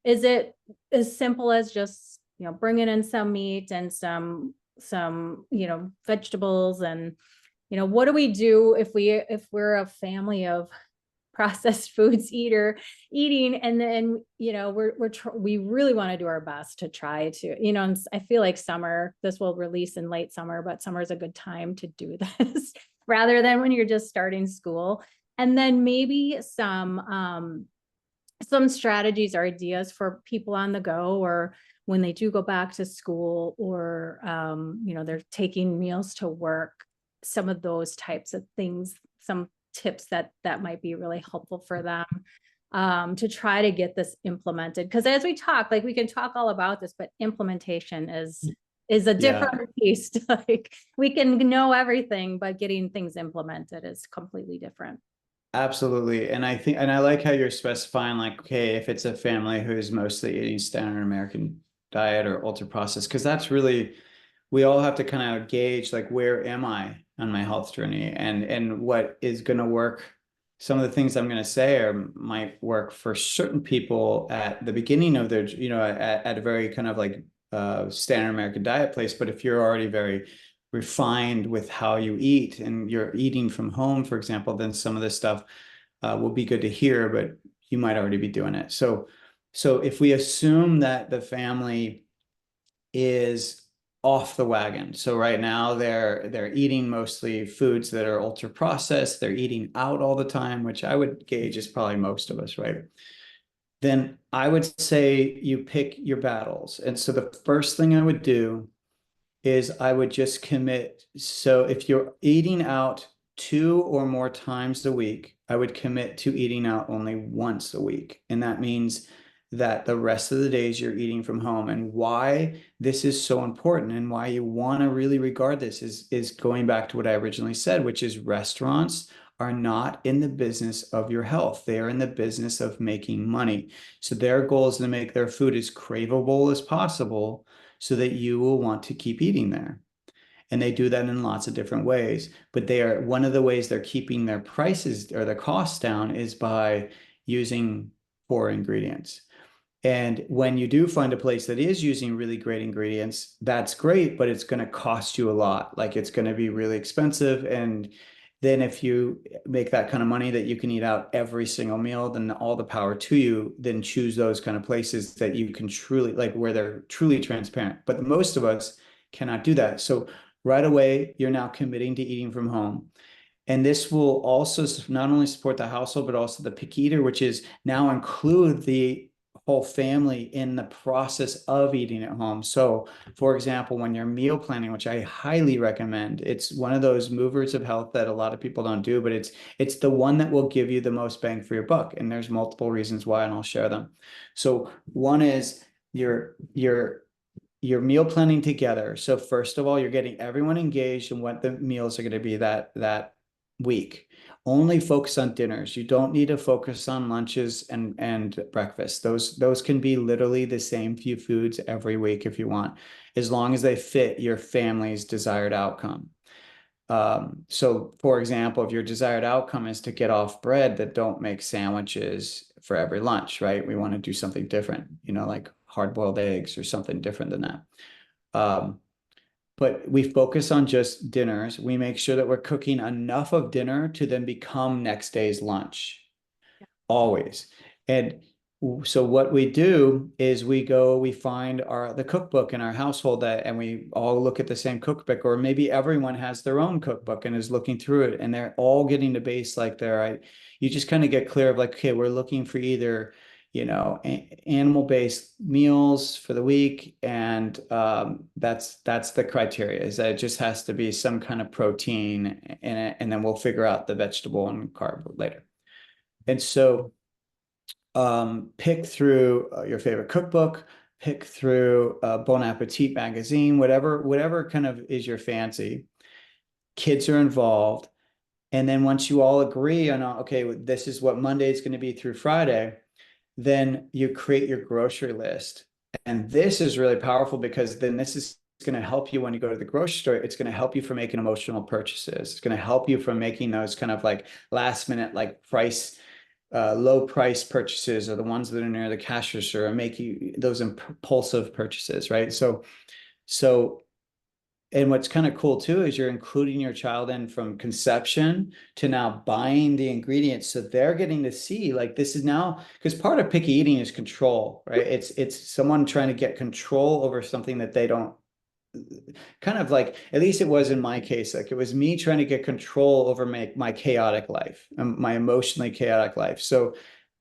Is it as simple as just, bringing in some meat and some, vegetables, and what do we do if we're a family of processed foods eating, and then we really want to do our best to try to, and I feel like this will release in late summer, but summer is a good time to do this rather than when you're just starting school. And then maybe some strategies or ideas for people on the go, or when they do go back to school, or they're taking meals to work, some of those types of things, some tips that might be really helpful for them to try to get this implemented. Because as we talk, like we can talk all about this, but implementation is a Yeah, different beast. Like we can know everything, but getting things implemented is completely different. absolutely. And I think, and I like how you're specifying, like, okay, if it's a family who's mostly eating standard American diet or ultra processed, because that's really, we all have to kind of gauge, like, where am I on my health journey, and what is going to work. Some of the things I'm going to say might work for certain people at the beginning of their, at a very kind of like standard American diet place. But if you're already very refined with how you eat and you're eating from home, for example, then some of this stuff will be good to hear, but you might already be doing it. So if we assume that the family is off the wagon. So right now they're eating mostly foods that are ultra processed. They're eating out all the time, which I would gauge is probably most of us, right? Then I would say you pick your battles. And so the first thing I would do is I would just commit. So if you're eating out 2 or more times a week, I would commit to eating out only once a week. And that means that the rest of the days you're eating from home. And why this is so important and why you want to really regard this is going back to what I originally said, which is restaurants are not in the business of your health. They are in the business of making money. So their goal is to make their food as craveable as possible so that you will want to keep eating there. And they do that in lots of different ways. But they are one of the ways they're keeping their prices or their costs down is by using poor ingredients. And when you do find a place that is using really great ingredients, that's great, but it's going to cost you a lot. Like it's going to be really expensive. And then if you make that kind of money that you can eat out every single meal, then all the power to you. Then choose those kind of places that you can truly, like where they're truly transparent. But most of us cannot do that. So right away, you're now committing to eating from home. And this will also not only support the household, but also the picky eater, which is now include the whole family in the process of eating at home. So, for example, when you're meal planning, which I highly recommend, it's one of those movers of health that a lot of people don't do, but it's the one that will give you the most bang for your buck. And there's multiple reasons why, and I'll share them. So, one is your meal planning together. So first of all, you're getting everyone engaged in what the meals are going to be that week. Only focus on dinners. You don't need to focus on lunches and breakfast. Those can be literally the same few foods every week if you want, as long as they fit your family's desired outcome. So for example, if your desired outcome is to get off bread, that don't make sandwiches for every lunch, right? We want to do something different, like hard-boiled eggs or something different than that. Um, but we focus on just dinners. We make sure that we're cooking enough of dinner to then become next day's lunch always. And so what we do is we find the cookbook in our household and we all look at the same cookbook, or maybe everyone has their own cookbook and is looking through it, and they're all getting to base like you just kind of get clear of like, okay, we're looking for either, animal-based meals for the week. And that's the criteria, is that it just has to be some kind of protein in it, and then we'll figure out the vegetable and carb later. And so pick through your favorite cookbook, pick through Bon Appetit magazine, whatever kind of is your fancy. Kids are involved. And then once you all agree on, okay, this is what Monday is going to be through Friday, then you create your grocery list. And this is really powerful because then this is going to help you when you go to the grocery store. It's going to help you from making emotional purchases. It's going to help you from making those kind of like last minute, like low price purchases, or the ones that are near the cash register, and make you those impulsive purchases, right? So and what's kind of cool too is you're including your child in from conception to now buying the ingredients. So they're getting to see, like, this is now, because part of picky eating is control, right? It's someone trying to get control over something that they don't, kind of like, at least it was in my case, like it was me trying to get control over my chaotic life, my emotionally chaotic life. So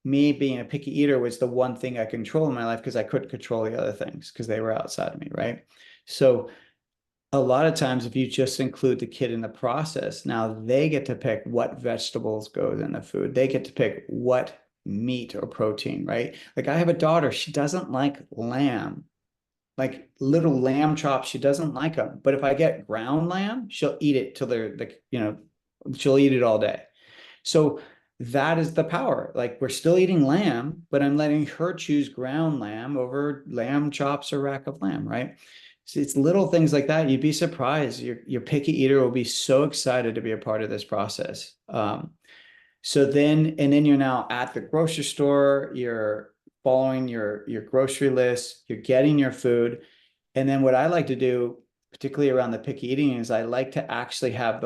me being a picky eater was the one thing I control in my life because I couldn't control the other things because they were outside of me, right? So a lot of times, if you just include the kid in the process, now they get to pick what vegetables goes in the food. They get to pick what meat or protein, right? Like I have a daughter, she doesn't like lamb. Like little lamb chops, she doesn't like them. But if I get ground lamb, she'll eat it till she'll eat it all day. So that is the power. Like we're still eating lamb, but I'm letting her choose ground lamb over lamb chops or rack of lamb, right? So it's little things like that. You'd be surprised. Your picky eater will be so excited to be a part of this process. And then you're now at the grocery store, you're following your grocery list, you're getting your food. And then what I like to do, particularly around the picky eating, is I like to actually have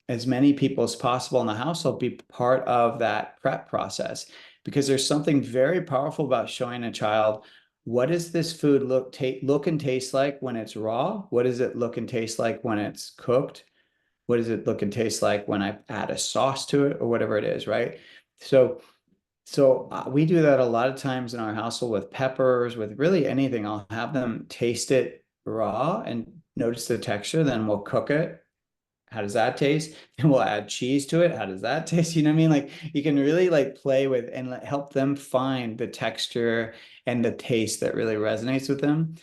as many people as possible in the household be part of that prep process. Because there's something very powerful about showing a child what does this food look and taste like when it's raw? What does it look and taste like when it's cooked? What does it look and taste like when I add a sauce to it or whatever it is, right? So we do that a lot of times in our household with peppers, with really anything. I'll have them taste it raw and notice the texture, then we'll cook it. How does that taste? Then we'll add cheese to it. How does that taste? You know what I mean? Like you can really like play with and help them find the texture and the taste that really resonates with them.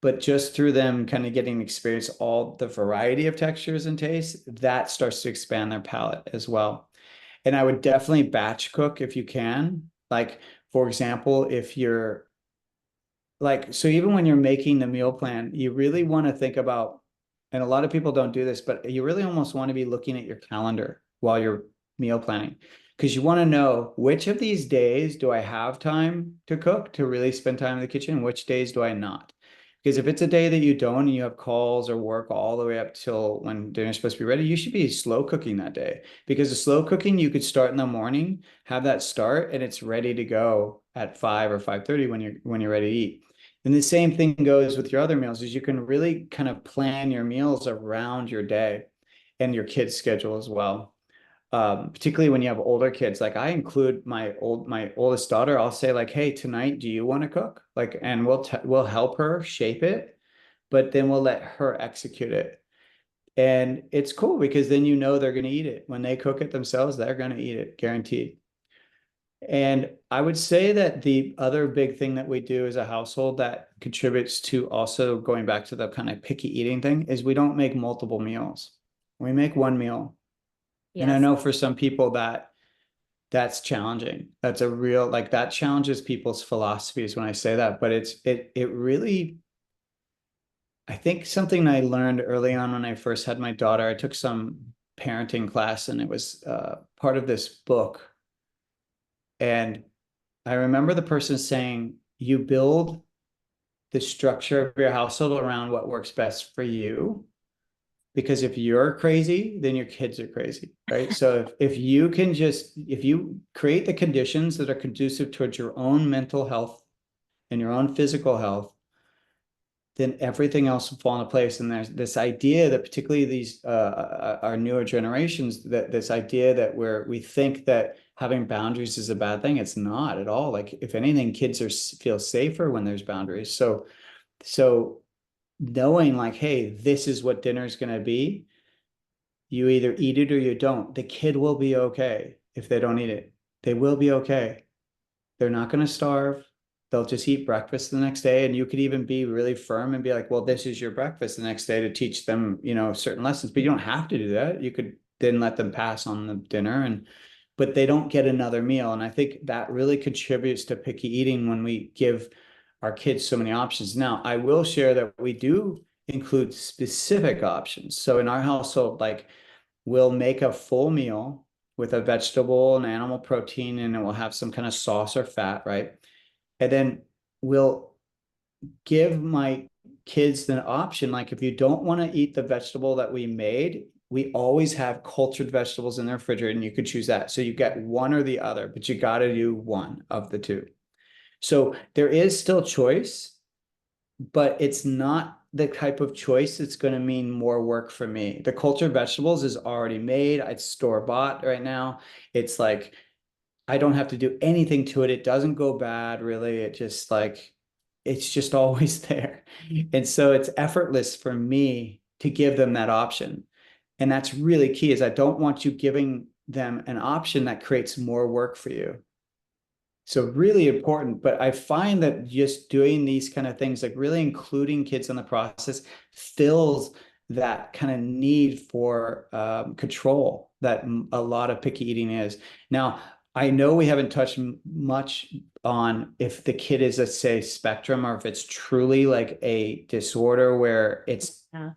But just through them kind of getting to experience all the variety of textures and tastes, that starts to expand their palate as well. And I would definitely batch cook if you can. Like, for example, if you're like, so even when you're making the meal plan, you really want to think about, and a lot of people don't do this, but you really almost want to be looking at your calendar while you're meal planning because you want to know which of these days do I have time to cook, to really spend time in the kitchen, which days do I not? Because if it's a day that you don't and you have calls or work all the way up till when dinner's supposed to be ready, you should be slow cooking that day. Because the slow cooking, you could start in the morning, have that start, and it's ready to go at 5 or 5:30 when you're ready to eat. And the same thing goes with your other meals, is you can really kind of plan your meals around your day and your kids' schedule as well. Particularly when you have older kids, like I include my oldest daughter. I'll say like, "Hey, tonight, do you want to cook?" Like, and we'll help her shape it, but then we'll let her execute it. And it's cool because then you know they're going to eat it. When they cook it themselves, they're going to eat it, guaranteed. And I would say that the other big thing that we do as a household that contributes to also going back to the kind of picky eating thing is we don't make multiple meals. We make one meal. And I Yes. know for some people that's challenging. That's a real like that challenges people's philosophies when I say that, but it really I think something I learned early on when I first had my daughter, I took some parenting class and it was part of this book. And I remember the person saying, you build the structure of your household around what works best for you. Because if you're crazy, then your kids are crazy, right? So if you can if you create the conditions that are conducive towards your own mental health and your own physical health, then everything else will fall into place. And there's this idea that particularly these our newer generations, that this idea that we think that having boundaries is a bad thing. It's not at all. Like if anything, kids feel safer when there's boundaries. So knowing like, hey, this is what dinner is going to be. You either eat it or you don't. The kid will be okay if they don't eat it. They will be okay. They're not going to starve. They'll just eat breakfast the next day. And you could even be really firm and be like, well, this is your breakfast the next day to teach them, certain lessons. But you don't have to do that. You could then let them pass on the dinner but they don't get another meal. And I think that really contributes to picky eating when we give our kids so many options. Now, I will share that we do include specific options. So in our household, like we'll make a full meal with a vegetable and animal protein, and it will have some kind of sauce or fat, right? And then we'll give my kids the option, like if you don't want to eat the vegetable that we made, we always have cultured vegetables in the refrigerator, and you could choose that. So you get one or the other, but you got to do one of the two. So there is still choice, but it's not the type of choice that's going to mean more work for me. The cultured vegetables is already made. It's store bought right now. It's like I don't have to do anything to it. It doesn't go bad, really. It's just always there. And so it's effortless for me to give them that option. And that's really key is I don't want you giving them an option that creates more work for you. So really important, but I find that just doing these kind of things, like really including kids in the process, fills that kind of need for control that a lot of picky eating is. Now, I know we haven't touched much on if the kid is, let's say, spectrum, or if it's truly like a disorder where it's, Yeah.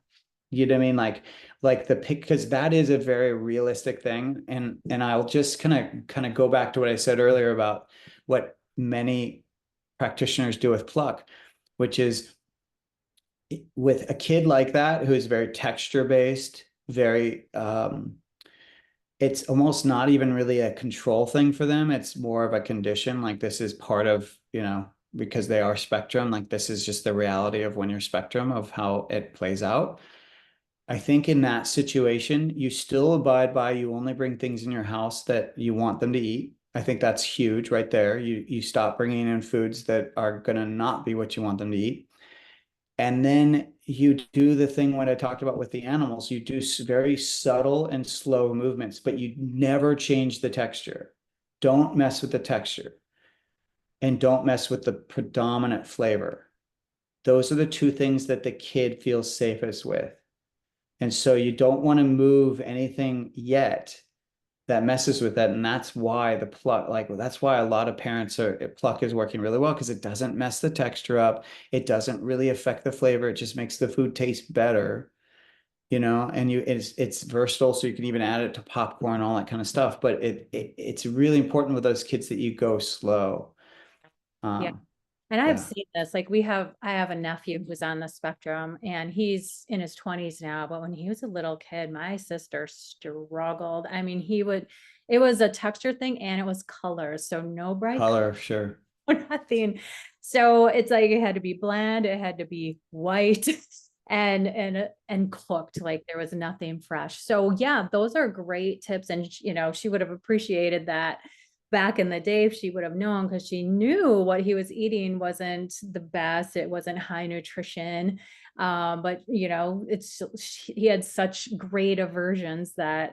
you know what I mean? Like the pick, because that is a very realistic thing. And I'll just kind of go back to what I said earlier about what many practitioners do with Pluck, which is with a kid like that who is very texture based, very it's almost not even really a control thing for them. It's more of a condition. Like this is part of, because they are spectrum, like this is just the reality of when you're spectrum of how it plays out. I think in that situation, you still abide by, you only bring things in your house that you want them to eat. I think that's huge right there. You stop bringing in foods that are going to not be what you want them to eat. And then you do the thing what I talked about with the animals. You do very subtle and slow movements, but you never change the texture. Don't mess with the texture and don't mess with the predominant flavor. Those are the two things that the kid feels safest with. And so you don't want to move anything yet that messes with that. And that's why the Pluck, like that's why a lot of parents are Pluck is working really well because it doesn't mess the texture up. It doesn't really affect the flavor. It just makes the food taste better, and it's versatile, so you can even add it to popcorn, all that kind of stuff. But it's really important with those kids that you go slow. Yeah. Um, And I've yeah, seen this, like I have a nephew who's on the spectrum and he's in his 20s now, but when he was a little kid, my sister struggled. I mean, it was a texture thing and it was colors. So no bright color, color, sure. nothing. So it's like it had to be bland, it had to be white and cooked, like there was nothing fresh. So yeah, those are great tips. And she would have appreciated that back in the day if she would have known, because she knew what he was eating wasn't the best, it wasn't high nutrition. But he had such great aversions that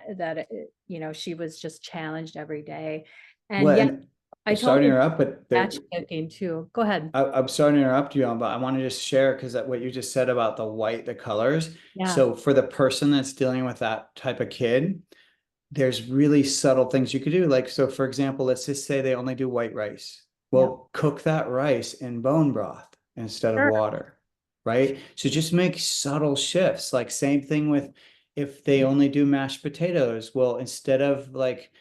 she was just challenged every day. And Well, yeah, and I sorry to totally interrupt, but batch there, cooking too. Go ahead. I'm sorry to interrupt you, but I want to just share because what you just said about the white, the colors. Yeah. So for the person that's dealing with that type of kid, there's really subtle things you could do. Like, so for example, let's just say they only do white rice. Yeah. Well, cook that rice in bone broth instead of Sure. water, right? So just make subtle shifts. Like same thing with if they only do mashed potatoes. Well, instead of like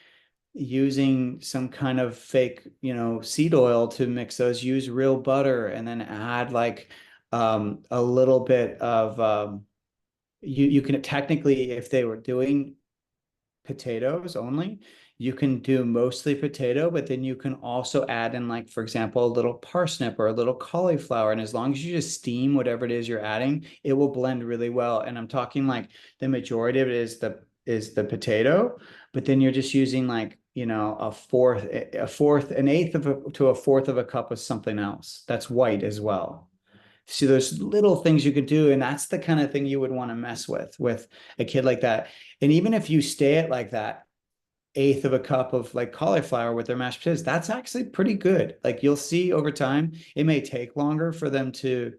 using some kind of fake, seed oil to mix those, use real butter and then add like a little bit of you can technically, if they were doing potatoes only, you can do mostly potato, but then you can also add in, like, for example, a little parsnip or a little cauliflower. And as long as you just steam whatever it is you're adding, it will blend really well. And I'm talking like the majority of it is the potato, but then you're just using like, an eighth to a fourth of a cup of something else that's white as well. See, there's little things you could do, and that's the kind of thing you would want to mess with a kid like that. And even if you stay at like that eighth of a cup of like cauliflower with their mashed potatoes, that's actually pretty good. Like you'll see over time, it may take longer for them to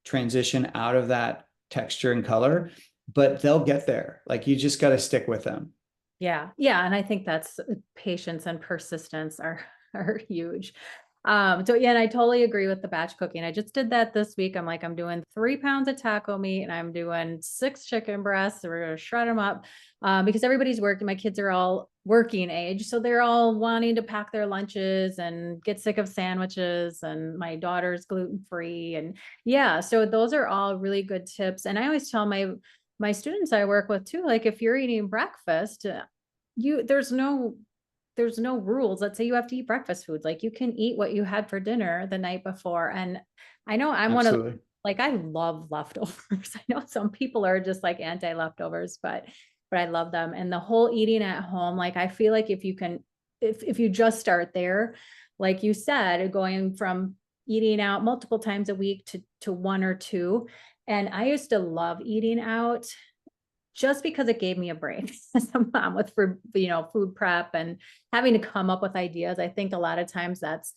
transition out of that texture and color, but they'll get there. Like you just got to stick with them. Yeah. Yeah. And I think that's patience and persistence are are huge. So yeah, and I totally agree with the batch cooking. I just did that this week. I'm like, I'm doing 3 pounds of taco meat and I'm doing 6 chicken breasts. We're gonna shred them up. Because everybody's working. My kids are all working age. So they're all wanting to pack their lunches and get sick of sandwiches. And my daughter's gluten-free. And yeah, so those are all really good tips. And I always tell my students I work with too, like if you're eating breakfast, you there's no rules. Let's say you have to eat breakfast foods. Like you can eat what you had for dinner the night before. And I know I'm one of Absolutely. like I love leftovers. I know some people are just like anti leftovers, but I love them. And the whole eating at home, like I feel like if you just start there, like you said, going from eating out multiple times a week to one or two. And I used to love eating out just because it gave me a break as a mom with for food prep and having to come up with ideas. I think a lot of times that's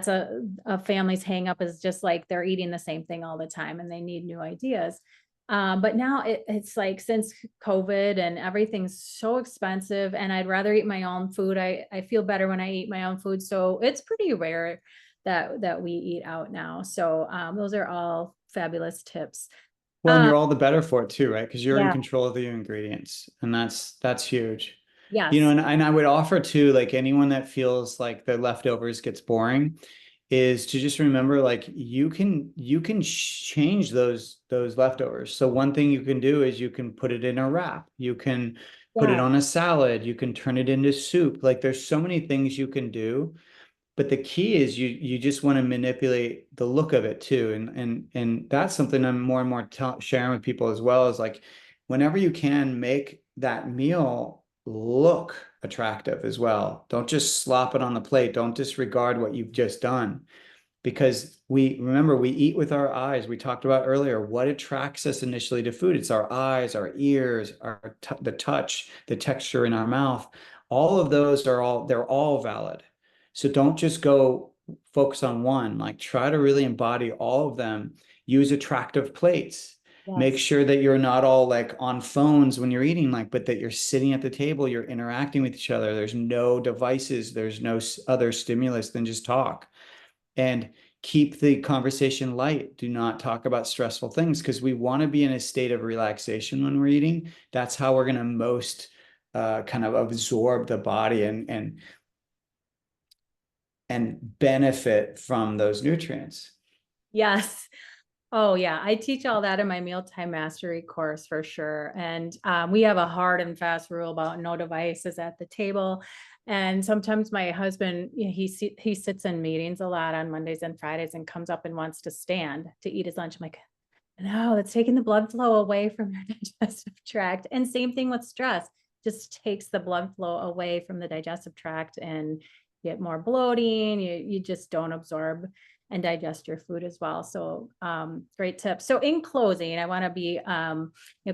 a family's hang up, is just like they're eating the same thing all the time and they need new ideas. But now it's like, since COVID and everything's so expensive, and I'd rather eat my own food. I feel better when I eat my own food. So it's pretty rare that we eat out now. So those are all fabulous tips. Well, and Um, you're all the better for it too, right? Because you're in yeah. control of the ingredients, and that's huge. You know, Yes. and I would offer too, like anyone that feels like the leftovers gets boring, is to just remember, like you can change those leftovers. So one thing you can do is you can put it in a wrap, you can put it Yeah. on a salad, you can turn it into soup. Like there's so many things you can do, but the key is you just want to manipulate the look of it too, and that's something I'm more and more sharing with people as well, is like whenever you can, make that meal look attractive as well. Don't just slop it on the plate, don't disregard what you've just done, because we remember, we eat with our eyes. We talked about earlier what attracts us initially to food. It's our eyes, our ears, the touch, the texture in our mouth. All of those they're all valid. So don't just go focus on one. Like try to really embody all of them. Use attractive plates. Make Yes. sure that you're not all like on phones when you're eating, like, but that you're sitting at the table, you're interacting with each other. There's no devices, there's no other stimulus than just talk. And keep the conversation light. Do not talk about stressful things, because we want to be in a state of relaxation when we're eating. That's how we're going to most kind of absorb the body and benefit from those nutrients. Yes. Oh yeah, I teach all that in my mealtime mastery course for sure. And we have a hard and fast rule about no devices at the table. And sometimes my husband, he sits in meetings a lot on Mondays and Fridays and comes up and wants to stand to eat his lunch. I'm like, no, that's taking the blood flow away from your digestive tract. And same thing with stress, just takes the blood flow away from the digestive tract, and you get more bloating. You just don't absorb and digest your food as well. So great tips. So in closing, I want to be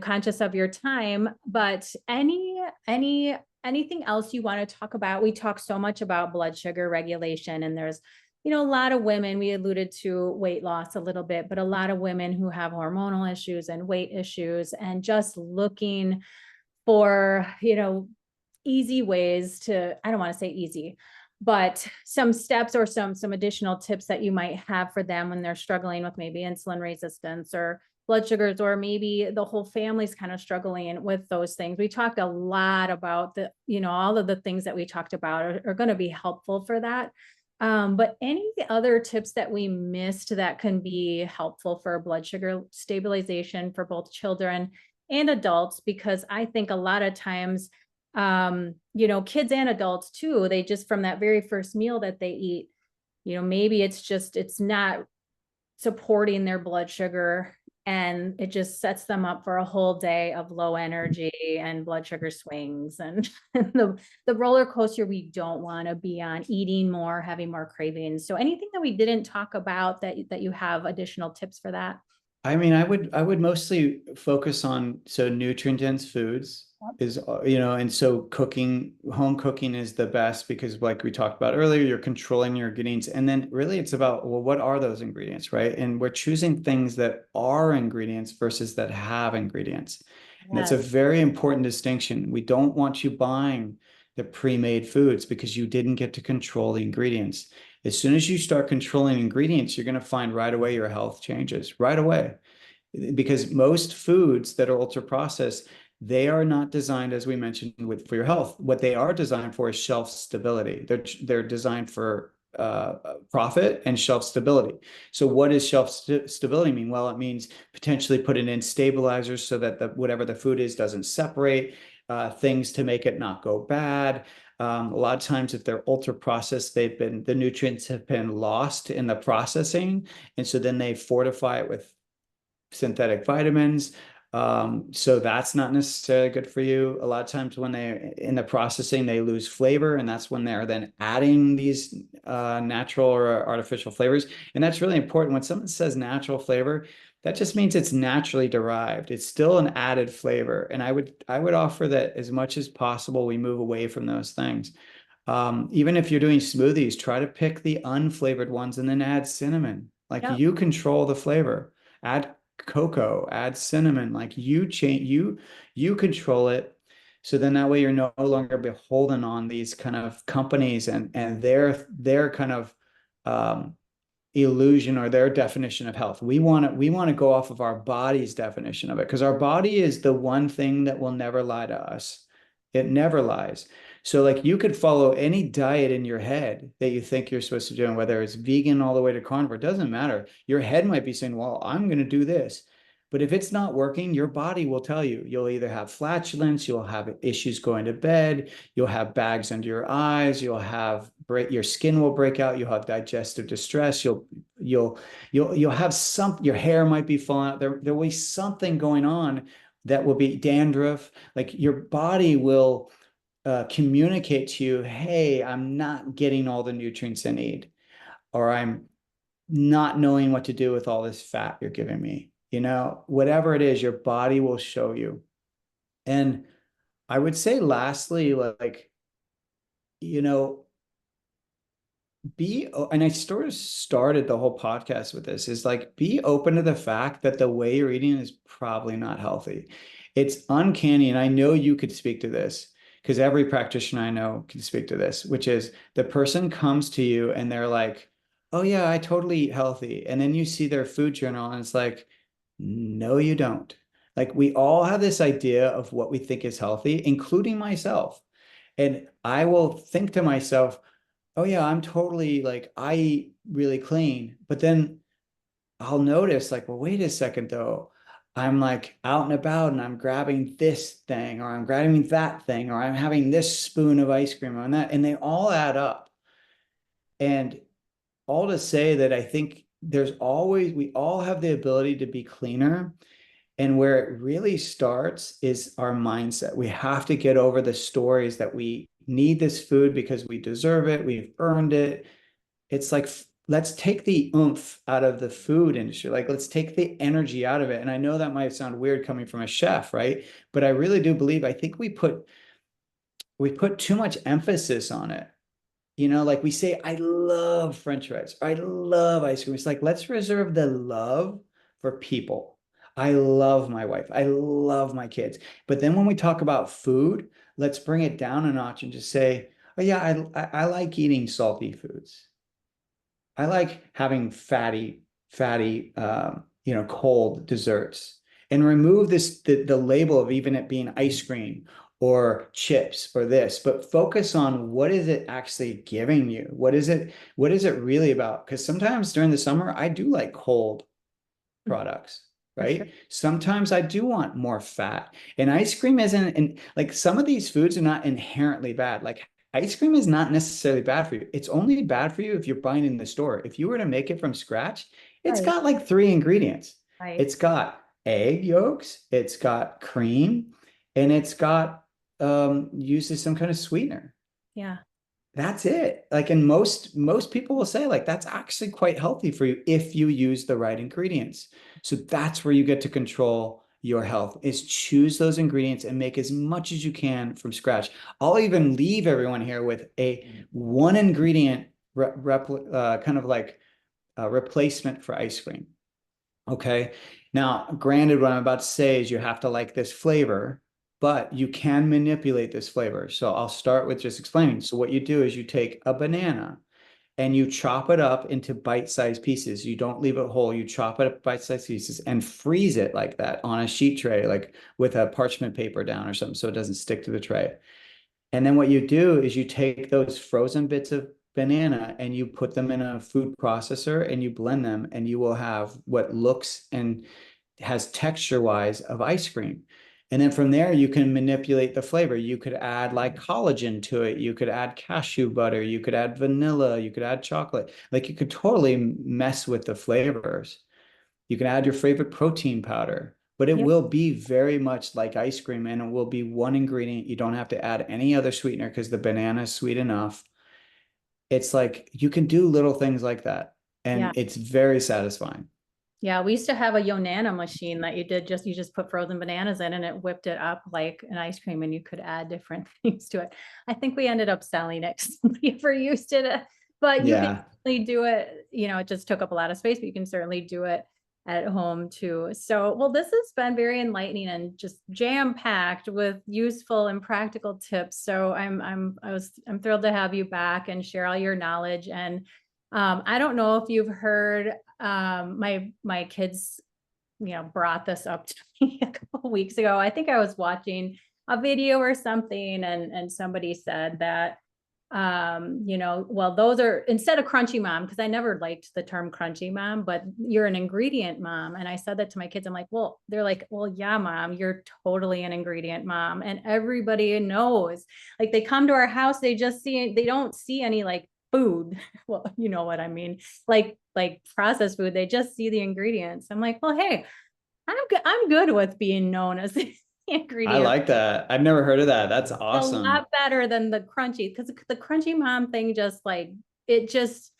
conscious of your time, but anything else you want to talk about? We talk so much about blood sugar regulation, and there's a lot of women, we alluded to weight loss a little bit, but a lot of women who have hormonal issues and weight issues, and just looking for, easy ways to, I don't want to say easy, but some steps or some additional tips that you might have for them when they're struggling with maybe insulin resistance or blood sugars, or maybe the whole family's kind of struggling with those things. We talked a lot about all of the things that we talked about are going to be helpful for that. But any other tips that we missed that can be helpful for blood sugar stabilization for both children and adults? Because I think a lot of times, kids and adults too, they just, from that very first meal that they eat, maybe it's not supporting their blood sugar, and it just sets them up for a whole day of low energy and blood sugar swings and the roller coaster we don't want to be on, eating more, having more cravings. So anything that we didn't talk about that you have additional tips for that? I mean, I would mostly focus on, so nutrient dense foods Yep. is, and so home cooking is the best, because like we talked about earlier, you're controlling your ingredients. And then really it's about, well, what are those ingredients, right? And we're choosing things that are ingredients versus that have ingredients. And it's a Yes. very important distinction. We don't want you buying the pre-made foods because you didn't get to control the ingredients. As soon as you start controlling ingredients, you're going to find right away your health changes right away, because most foods that are ultra processed, they are not designed, as we mentioned, for your health. What they are designed for is shelf stability. They're designed for profit and shelf stability. So what does shelf stability mean? Well, it means potentially putting in stabilizers so that whatever the food is doesn't separate, things to make it not go bad. A lot of times, if they're ultra processed, the nutrients have been lost in the processing, and so then they fortify it with synthetic vitamins. So that's not necessarily good for you. A lot of times when they in the processing, they lose flavor, and that's when they're then adding these natural or artificial flavors. And that's really important. When someone says natural flavor, That just means it's naturally derived. It's still an added flavor. And I would offer that as much as possible, we move away from those things. Even if you're doing smoothies, try to pick the unflavored ones and then add cinnamon. Like Yep. you control the flavor. Add cocoa, add cinnamon. Like you change, you control it. So then that way you're no longer beholden on these kind of companies and their kind of um, illusion or their definition of health. We want to go off of our body's definition of it because our body is the one thing that will never lie to us. It never lies. So like you could follow any diet in your head that you think you're supposed to do, and whether it's vegan all the way to carnivore, it doesn't matter. Your head might be saying, well, I'm going to do this. But if it's not working, your body will tell you. You'll either have flatulence, you'll have issues going to bed, you'll have bags under your eyes, you'll have your skin will break out, you'll have digestive distress, you'll have your hair might be falling out. There will be something going on that will be dandruff. Like your body will communicate to you, hey, I'm not getting all the nutrients I need, or I'm not knowing what to do with all this fat you're giving me. Whatever it is, your body will show you. And I would say, lastly, like, you know, and I sort of started the whole podcast with this, is like, be open to the fact that the way you're eating is probably not healthy. It's uncanny. And I know you could speak to this because every practitioner I know can speak to this, which is the person comes to you and they're like, oh yeah, I totally eat healthy. And then you see their food journal and it's like, no, you don't. Like we all have this idea of what we think is healthy, including myself. And I will think to myself, oh yeah, I'm totally like, I eat really clean. But then I'll notice like, well, wait a second though. I'm like out and about and I'm grabbing this thing or I'm grabbing that thing or I'm having this spoon of ice cream on that. And they all add up. And all to say that I think we all have the ability to be cleaner. And where it really starts is our mindset. We have to get over the stories that we need this food because we deserve it, we've earned it. It's like, let's take the oomph out of the food industry. Like, let's take the energy out of it. And I know that might sound weird coming from a chef, right? But I really do believe, I think we put too much emphasis on it. Like we say, I love French fries. I love ice cream. It's like, let's reserve the love for people. I love my wife. I love my kids. But then when we talk about food, let's bring it down a notch and just say, oh yeah, I like eating salty foods. I like having fatty, cold desserts, and remove the label of even it being ice cream or chips or this, but focus on what is it actually giving you? What is it really about? Because sometimes during the summer, I do like cold products, For sure. right? Sometimes I do want more fat. And ice cream isn't, and like some of these foods are not inherently bad. Like ice cream is not necessarily bad for you. It's only bad for you if you're buying in the store. If you were to make it from scratch, it's Right. got like three ingredients. Right. It's got egg yolks, it's got cream, and it's got uses some kind of sweetener. Yeah. That's it. Like, and most people will say like that's actually quite healthy for you if you use the right ingredients. So that's where you get to control your health, is choose those ingredients and make as much as you can from scratch. I'll even leave everyone here with a one ingredient kind of like a replacement for ice cream. Okay. Now, granted, what I'm about to say is you have to like this flavor, but you can manipulate this flavor. So I'll start with just explaining. So what you do is you take a banana and you chop it up into bite-sized pieces. You don't leave it whole. You chop it up bite-sized pieces and freeze it like that on a sheet tray, like with a parchment paper down or something, so it doesn't stick to the tray. And then what you do is you take those frozen bits of banana and you put them in a food processor and you blend them, and you will have what looks and has texture wise of ice cream. And then from there, you can manipulate the flavor. You could add like collagen to it. You could add cashew butter. You could add vanilla. You could add chocolate. Like you could totally mess with the flavors. You can add your favorite protein powder, but it Yep. will be very much like ice cream, and it will be one ingredient. You don't have to add any other sweetener because the banana is sweet enough. It's like you can do little things like that, Yeah. and it's very satisfying. Yeah, we used to have a Yonana machine that you just put frozen bananas in and it whipped it up like an ice cream and you could add different things to it. I think we ended up selling it 'cause somebody ever used it, but you can Yeah. certainly do it, it just took up a lot of space, but you can certainly do it at home too. So, well, this has been very enlightening and just jam-packed with useful and practical tips. So I'm thrilled to have you back and share all your knowledge. And I don't know if you've heard, my kids, brought this up to me a couple weeks ago. I think I was watching a video or something, and somebody said that, well, those are instead of crunchy mom, because I never liked the term crunchy mom, but you're an ingredient mom. And I said that to my kids. I'm like, well, they're like, well, yeah, mom, you're totally an ingredient mom. And everybody knows, like they come to our house, they don't see any like food. Well, you know what I mean? Like processed food, they just see the ingredients. I'm like, well, hey, I'm good with being known as the I ingredient. like that. I've never heard of that. That's A awesome. lot better than the crunchy, because the crunchy mom thing just like it just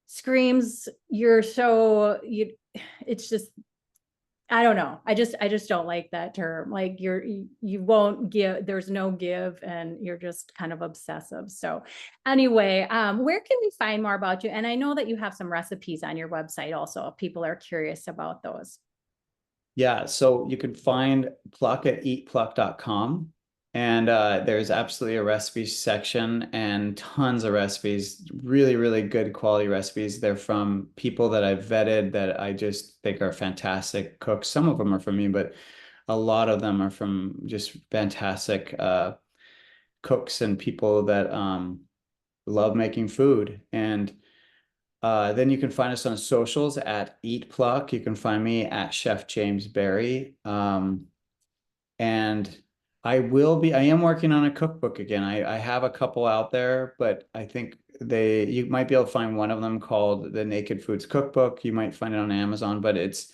screams you're so you it's just I don't know. I just don't like that term. Like you won't give, there's no give, and you're just kind of obsessive. So anyway, where can we find more about you? And I know that you have some recipes on your website also, if people are curious about those. Yeah, so you can find Pluck at eatpluck.com. And there's absolutely a recipe section and tons of recipes, really, really good quality recipes. They're from people that I've vetted that I just think are fantastic cooks. Some of them are from me, but a lot of them are from just fantastic cooks and people that love making food. And then you can find us on socials at Eat Pluck. You can find me at Chef James Berry. And I am working on a cookbook again. I have a couple out there, but I think you might be able to find one of them called the Naked Foods Cookbook. You might find it on Amazon, but it's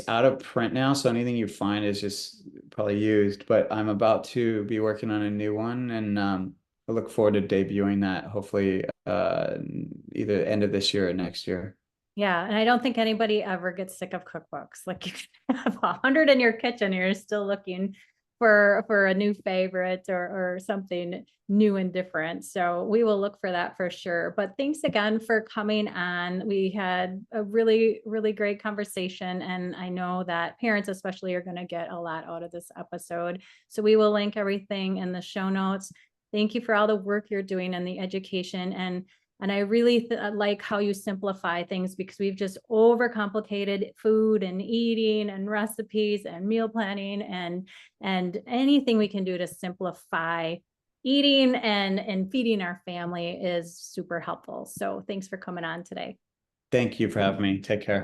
out of print now. So anything you find is just probably used, but I'm about to be working on a new one, and I look forward to debuting that hopefully either end of this year or next year. Yeah, and I don't think anybody ever gets sick of cookbooks. Like you can have 100 in your kitchen, and you're still looking for a new favorite or something new and different. So we will look for that for sure. But thanks again for coming on. We had a really, really great conversation, and I know that parents especially are going to get a lot out of this episode. So we will link everything in the show notes. Thank you for all the work you're doing and the education, and I really like how you simplify things, because we've just overcomplicated food and eating and recipes and meal planning, and anything we can do to simplify eating and feeding our family is super helpful. So thanks for coming on today. Thank you for having me. Take care.